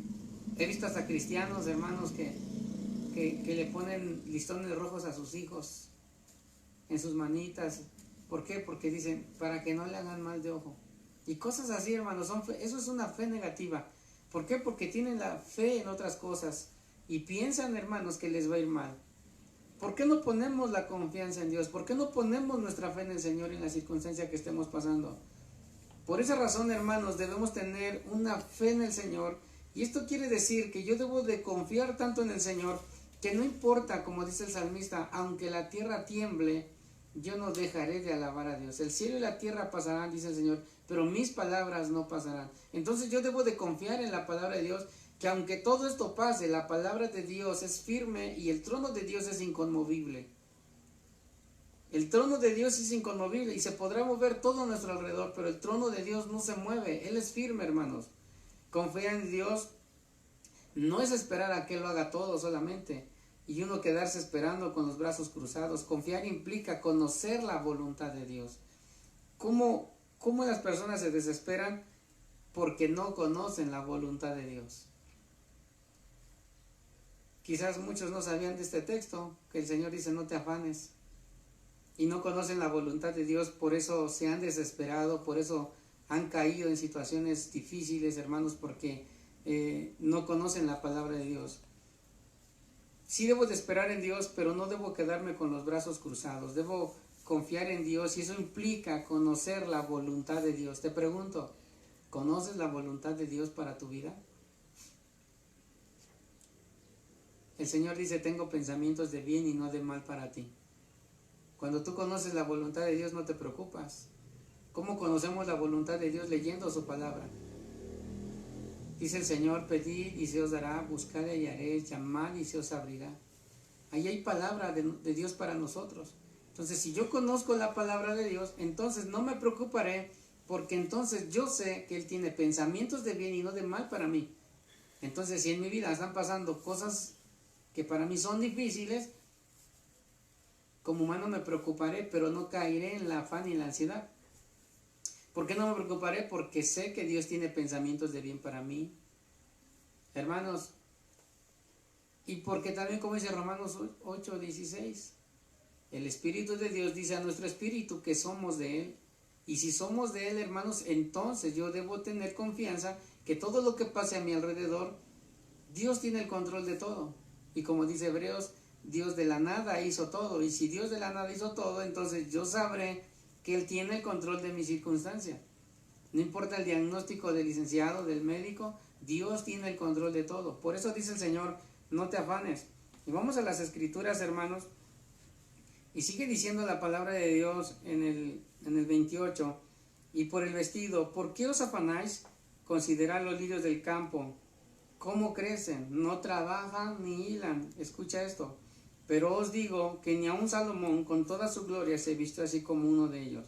visto hasta cristianos, hermanos, que le ponen listones rojos a sus hijos en sus manitas. ¿Por qué? Porque dicen, para que no le hagan mal de ojo. Y cosas así, hermanos, eso es una fe negativa. ¿Por qué? Porque tienen la fe en otras cosas y piensan, hermanos, que les va a ir mal. ¿Por qué no ponemos la confianza en Dios? ¿Por qué no ponemos nuestra fe en el Señor en la circunstancia que estemos pasando? Por esa razón, hermanos, debemos tener una fe en el Señor. Y esto quiere decir que yo debo de confiar tanto en el Señor que no importa, como dice el salmista, aunque la tierra tiemble, yo no dejaré de alabar a Dios. El cielo y la tierra pasarán, dice el Señor, pero mis palabras no pasarán. Entonces yo debo de confiar en la palabra de Dios, que aunque todo esto pase, la palabra de Dios es firme y el trono de Dios es inconmovible. El trono de Dios es inconmovible y se podrá mover todo a nuestro alrededor, pero el trono de Dios no se mueve. Él es firme, hermanos. Confiar en Dios no es esperar a que Él lo haga todo solamente y uno quedarse esperando con los brazos cruzados. Confiar implica conocer la voluntad de Dios. ¿Cómo las personas se desesperan? Porque no conocen la voluntad de Dios. Quizás muchos no sabían de este texto, que el Señor dice no te afanes. Y no conocen la voluntad de Dios, por eso se han desesperado, por eso han caído en situaciones difíciles, hermanos, porque no conocen la palabra de Dios. Sí debo de esperar en Dios, pero no debo quedarme con los brazos cruzados. Debo confiar en Dios y eso implica conocer la voluntad de Dios. Te pregunto, ¿conoces la voluntad de Dios para tu vida? El Señor dice, tengo pensamientos de bien y no de mal para ti. Cuando tú conoces la voluntad de Dios no te preocupas. ¿Cómo conocemos la voluntad de Dios? Leyendo su palabra. Dice el Señor, pedid y se os dará, buscad y hallaréis, llamad y se os abrirá. Ahí hay palabra de Dios para nosotros. Entonces, si yo conozco la palabra de Dios, entonces no me preocuparé, porque entonces yo sé que Él tiene pensamientos de bien y no de mal para mí. Entonces, si en mi vida están pasando cosas que para mí son difíciles, como humano me preocuparé, pero no caeré en la afán y en la ansiedad. ¿Por qué no me preocuparé? Porque sé que Dios tiene pensamientos de bien para mí, hermanos. Y porque también, como dice Romanos 8:16, el Espíritu de Dios dice a nuestro espíritu que somos de Él. Y si somos de Él, hermanos, entonces yo debo tener confianza que todo lo que pase a mi alrededor, Dios tiene el control de todo. Y como dice Hebreos, Dios de la nada hizo todo. Y si Dios de la nada hizo todo, entonces yo sabré que Él tiene el control de mi circunstancia. No importa el diagnóstico del licenciado, del médico, Dios tiene el control de todo. Por eso dice el Señor, no te afanes. Y vamos a las Escrituras, hermanos, y sigue diciendo la palabra de Dios en el 28, y por el vestido, ¿por qué os afanáis? Considerad los lirios del campo, cómo crecen, no trabajan ni hilan. Escucha esto. Pero os digo que ni aun Salomón con toda su gloria se vistió así como uno de ellos.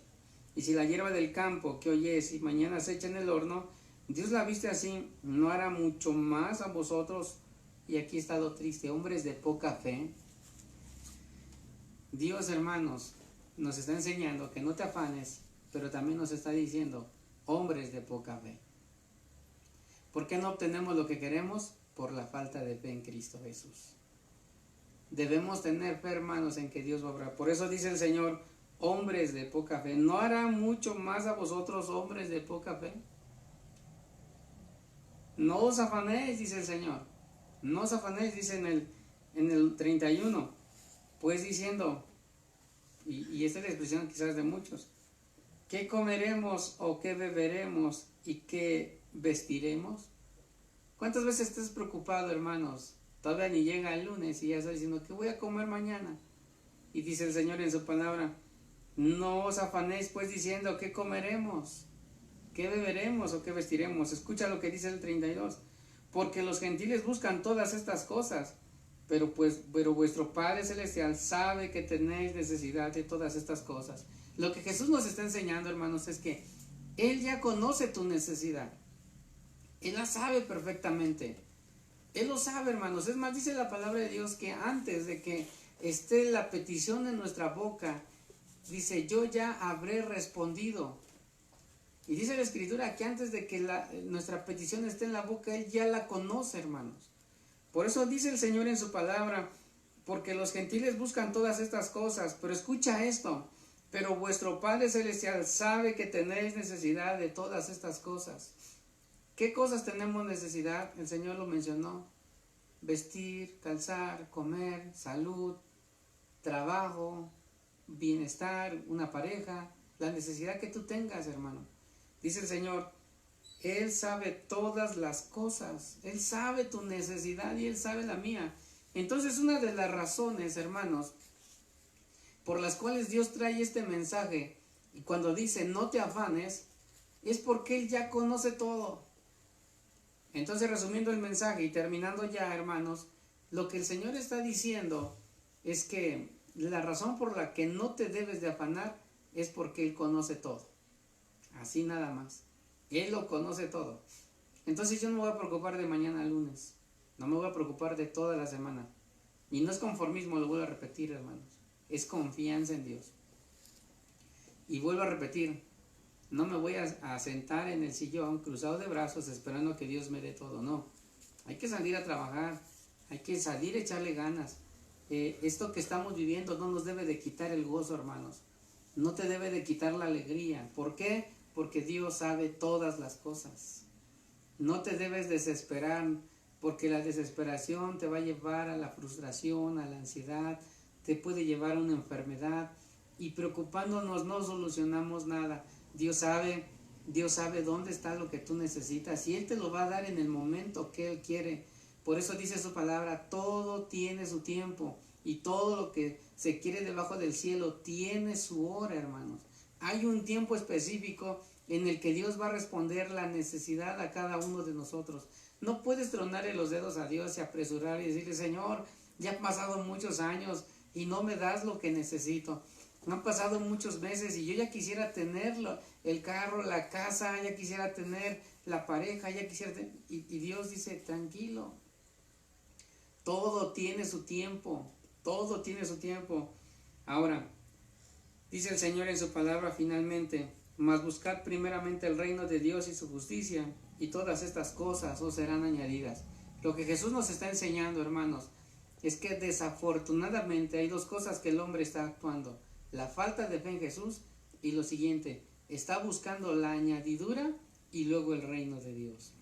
Y si la hierba del campo que hoy es y mañana se echa en el horno, Dios la viste así, ¿no hará mucho más a vosotros? Y aquí está lo triste, hombres de poca fe. Dios, hermanos, nos está enseñando que no te afanes, pero también nos está diciendo, hombres de poca fe. ¿Por qué no obtenemos lo que queremos? Por la falta de fe en Cristo Jesús. Debemos tener fe, hermanos, en que Dios va a obrar. Por eso dice el Señor, hombres de poca fe. ¿No hará mucho más a vosotros, hombres de poca fe? No os afanéis, dice el Señor. No os afanéis, dice en el 31. Pues diciendo, y esta es la expresión quizás de muchos, ¿qué comeremos o qué beberemos y qué vestiremos? ¿Cuántas veces estás preocupado, hermanos? Todavía ni llega el lunes y ya estás diciendo, ¿qué voy a comer mañana? Y dice el Señor en su palabra, no os afanéis pues diciendo, ¿qué comeremos? ¿Qué beberemos o qué vestiremos? Escucha lo que dice el 32. Porque los gentiles buscan todas estas cosas, pero vuestro Padre Celestial sabe que tenéis necesidad de todas estas cosas. Lo que Jesús nos está enseñando, hermanos, es que Él ya conoce tu necesidad. Él la sabe perfectamente. Él lo sabe, hermanos. Es más, dice la palabra de Dios que antes de que esté la petición en nuestra boca, dice, yo ya habré respondido. Y dice la Escritura que antes de que nuestra petición esté en la boca, Él ya la conoce, hermanos. Por eso dice el Señor en su palabra, porque los gentiles buscan todas estas cosas, pero escucha esto, pero vuestro Padre Celestial sabe que tenéis necesidad de todas estas cosas. ¿Qué cosas tenemos necesidad? El Señor lo mencionó. Vestir, calzar, comer, salud, trabajo, bienestar, una pareja, la necesidad que tú tengas, hermano. Dice el Señor, Él sabe todas las cosas. Él sabe tu necesidad y Él sabe la mía. Entonces, una de las razones, hermanos, por las cuales Dios trae este mensaje, y cuando dice no te afanes, es porque Él ya conoce todo. Entonces, resumiendo el mensaje y terminando ya, hermanos, lo que el Señor está diciendo es que la razón por la que no te debes de afanar es porque Él conoce todo. Así nada más. Él lo conoce todo. Entonces yo no me voy a preocupar de mañana lunes. No me voy a preocupar de toda la semana. Y no es conformismo, lo vuelvo a repetir, hermanos. Es confianza en Dios. Y vuelvo a repetir, no me voy a sentar en el sillón cruzado de brazos esperando que Dios me dé todo. No. Hay que salir a trabajar. Hay que salir a echarle ganas. Esto que estamos viviendo no nos debe de quitar el gozo, hermanos. No te debe de quitar la alegría. ¿Por qué? Porque Dios sabe todas las cosas. No te debes desesperar, porque la desesperación te va a llevar a la frustración, a la ansiedad, te puede llevar a una enfermedad, y preocupándonos no solucionamos nada. Dios sabe dónde está lo que tú necesitas, y Él te lo va a dar en el momento que Él quiere. Por eso dice su palabra, todo tiene su tiempo, y todo lo que se quiere debajo del cielo tiene su hora, hermanos. Hay un tiempo específico en el que Dios va a responder la necesidad a cada uno de nosotros. No puedes tronarle los dedos a Dios y apresurar y decirle, Señor, ya han pasado muchos años y no me das lo que necesito. Han pasado muchos meses y yo ya quisiera tenerlo, el carro, la casa, ya quisiera tener la pareja, ya quisiera tener... Y Dios dice, tranquilo, todo tiene su tiempo, todo tiene su tiempo. Ahora, dice el Señor en su palabra finalmente, mas buscad primeramente el reino de Dios y su justicia, y todas estas cosas os serán añadidas. Lo que Jesús nos está enseñando, hermanos, es que desafortunadamente hay dos cosas que el hombre está actuando: la falta de fe en Jesús, y lo siguiente, está buscando la añadidura y luego el reino de Dios.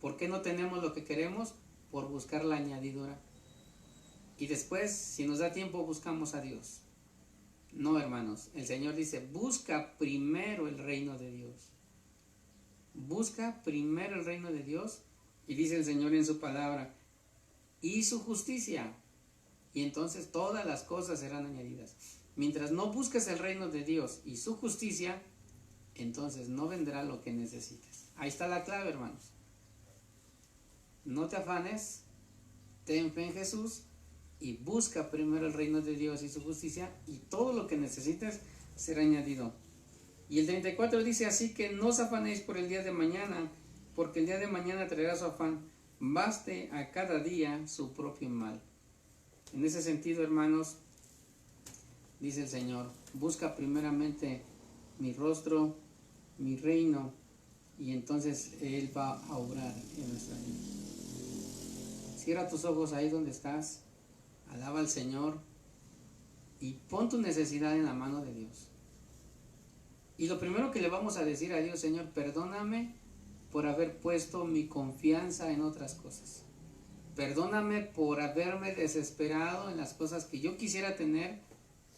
¿Por qué no tenemos lo que queremos? Por buscar la añadidura. Y después, si nos da tiempo, buscamos a Dios. No, hermanos, el Señor dice, busca primero el reino de Dios. Busca primero el reino de Dios, y dice el Señor en su palabra, y su justicia, y entonces todas las cosas serán añadidas. Mientras no busques el reino de Dios y su justicia, entonces no vendrá lo que necesites. Ahí está la clave, hermanos. No te afanes, ten fe en Jesús y busca primero el reino de Dios y su justicia, y todo lo que necesites será añadido. Y el 34 dice, así que no os afanéis por el día de mañana, porque el día de mañana traerá su afán. Baste a cada día su propio mal. En ese sentido, hermanos, dice el Señor, busca primeramente mi rostro, mi reino, y entonces Él va a obrar en nuestra vida. Cierra tus ojos ahí donde estás, alaba al Señor y pon tu necesidad en la mano de Dios. Y lo primero que le vamos a decir a Dios, Señor, perdóname por haber puesto mi confianza en otras cosas. Perdóname por haberme desesperado en las cosas que yo quisiera tener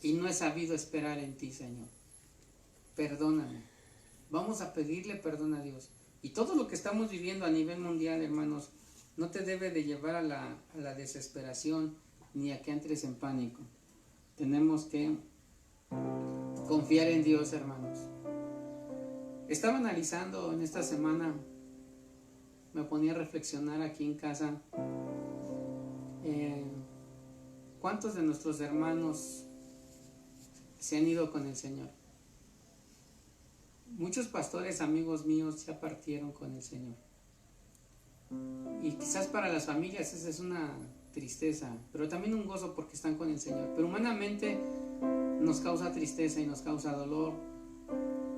y no he sabido esperar en ti, Señor. Perdóname. Vamos a pedirle perdón a Dios. Y todo lo que estamos viviendo a nivel mundial, hermanos, no te debe de llevar a la desesperación ni a que entres en pánico. Tenemos que confiar en Dios, hermanos. Estaba analizando en esta semana, me ponía a reflexionar aquí en casa, ¿cuántos de nuestros hermanos se han ido con el Señor? Muchos pastores, amigos míos, ya partieron con el Señor. Y quizás para las familias esa es una tristeza, pero también un gozo porque están con el Señor. Pero humanamente nos causa tristeza y nos causa dolor.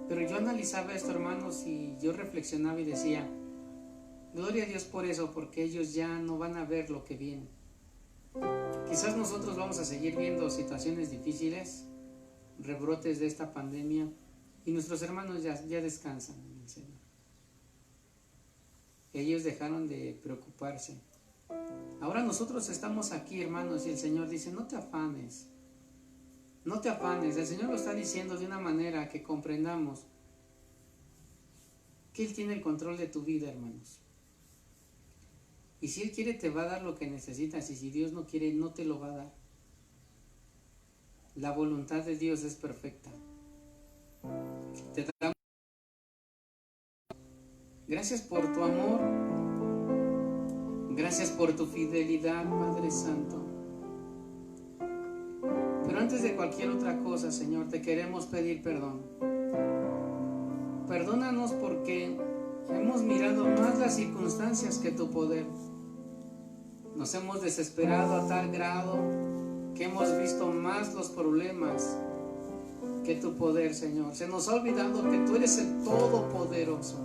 Pero yo analizaba esto, hermanos, y yo reflexionaba y decía, gloria a Dios por eso, porque ellos ya no van a ver lo que viene. Quizás nosotros vamos a seguir viendo situaciones difíciles, rebrotes de esta pandemia, y nuestros hermanos ya descansan en el Señor. Ellos dejaron de preocuparse. Ahora nosotros estamos aquí, hermanos, y el Señor dice, no te afanes. No te afanes. El Señor lo está diciendo de una manera que comprendamos que Él tiene el control de tu vida, hermanos. Y si Él quiere, te va a dar lo que necesitas, y si Dios no quiere, no te lo va a dar. La voluntad de Dios es perfecta. Te damos gracias por tu amor. Gracias por tu fidelidad, Padre Santo. Pero antes de cualquier otra cosa, Señor, te queremos pedir perdón. Perdónanos porque hemos mirado más las circunstancias que tu poder. Nos hemos desesperado a tal grado que hemos visto más los problemas que tu poder, Señor. Se nos ha olvidado que tú eres el Todopoderoso.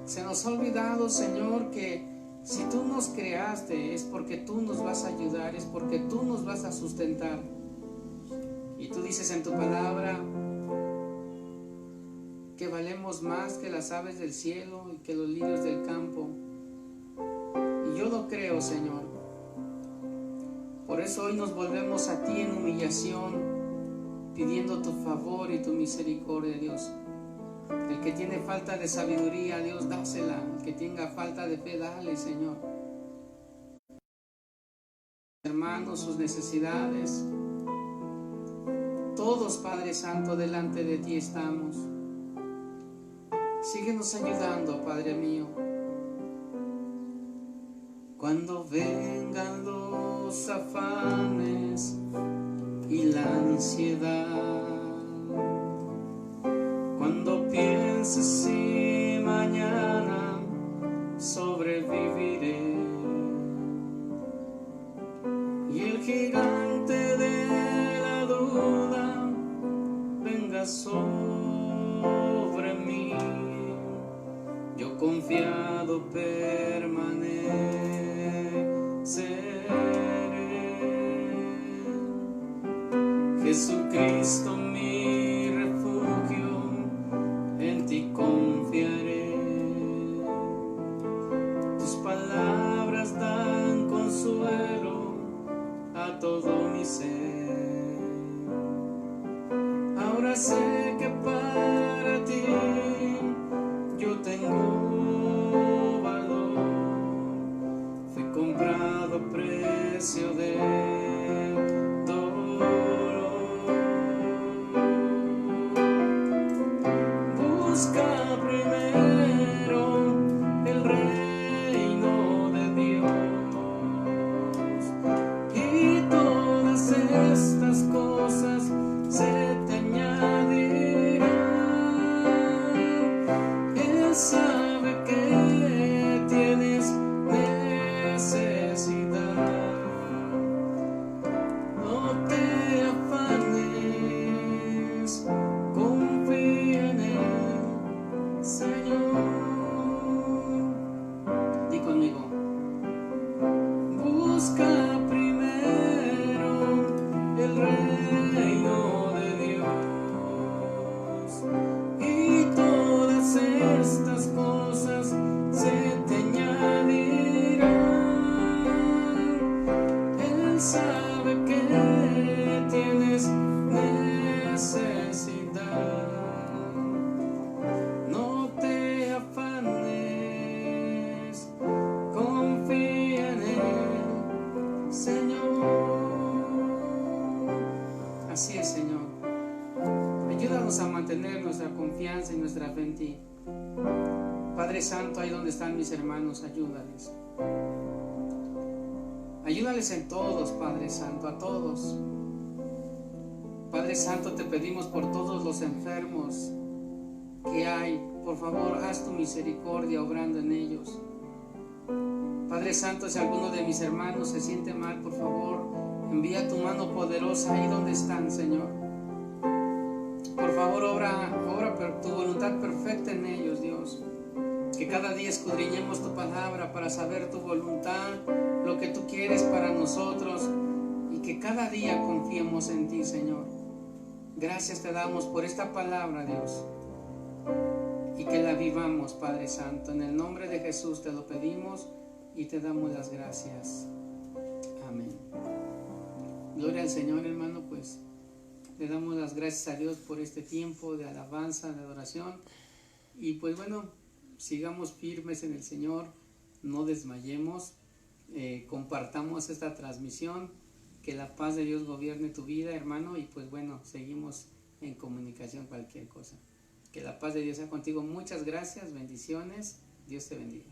Se nos ha olvidado, Señor, que si tú nos creaste es porque tú nos vas a ayudar, es porque tú nos vas a sustentar. Y tú dices en tu palabra que valemos más que las aves del cielo y que los lirios del campo. Y yo lo creo, Señor. Por eso hoy nos volvemos a ti en humillación, pidiendo tu favor y tu misericordia, Dios. El que tiene falta de sabiduría, Dios, dásela. El que tenga falta de fe, dale, Señor. Hermanos, sus necesidades, todos, Padre Santo, delante de ti estamos. Síguenos ayudando, Padre mío. Cuando vengan los afanes y la ansiedad, cuando pienses si mañana sobreviviré y el gigante de la duda venga sobre mí, yo confiado permaneceré. Jesucristo mi refugio, en ti confiaré. Tus palabras dan consuelo a todo mi ser. Ahora sé que para ti yo tengo valor. Fui comprado a precio de busca primero el reino de Dios y todas estas cosas se te añadirán. Él sabe que tienes necesidad. No te afanes, confía en Él, Señor. Di conmigo. Busca primero el reino de Dios y todas estas cosas se te añadirán. Él sabe que tienes necesidad. No te afanes, confía en Él, Señor. Así es, Señor. Ayúdanos a mantener nuestra confianza y nuestra fe en ti. Padre Santo, ahí donde están mis hermanos, ayúdales. Ayúdales en todos, Padre Santo, a todos. Padre Santo, te pedimos por todos los enfermos que hay. Por favor, haz tu misericordia obrando en ellos. Padre Santo, si alguno de mis hermanos se siente mal, por favor, envía tu mano poderosa ahí donde están, Señor. Por favor, obra tu voluntad perfecta en ellos, Dios. Que cada día escudriñemos tu palabra para saber tu voluntad, lo que tú quieres para nosotros, y que cada día confiemos en ti, Señor. Gracias te damos por esta palabra, Dios, y que la vivamos, Padre Santo. En el nombre de Jesús te lo pedimos y te damos las gracias. Amén. Gloria al Señor, hermano. Pues le damos las gracias a Dios por este tiempo de alabanza, de adoración. Y pues bueno, sigamos firmes en el Señor, no desmayemos, compartamos esta transmisión, que la paz de Dios gobierne tu vida, hermano. Y pues bueno, seguimos en comunicación, cualquier cosa. Que la paz de Dios sea contigo. Muchas gracias, bendiciones, Dios te bendiga.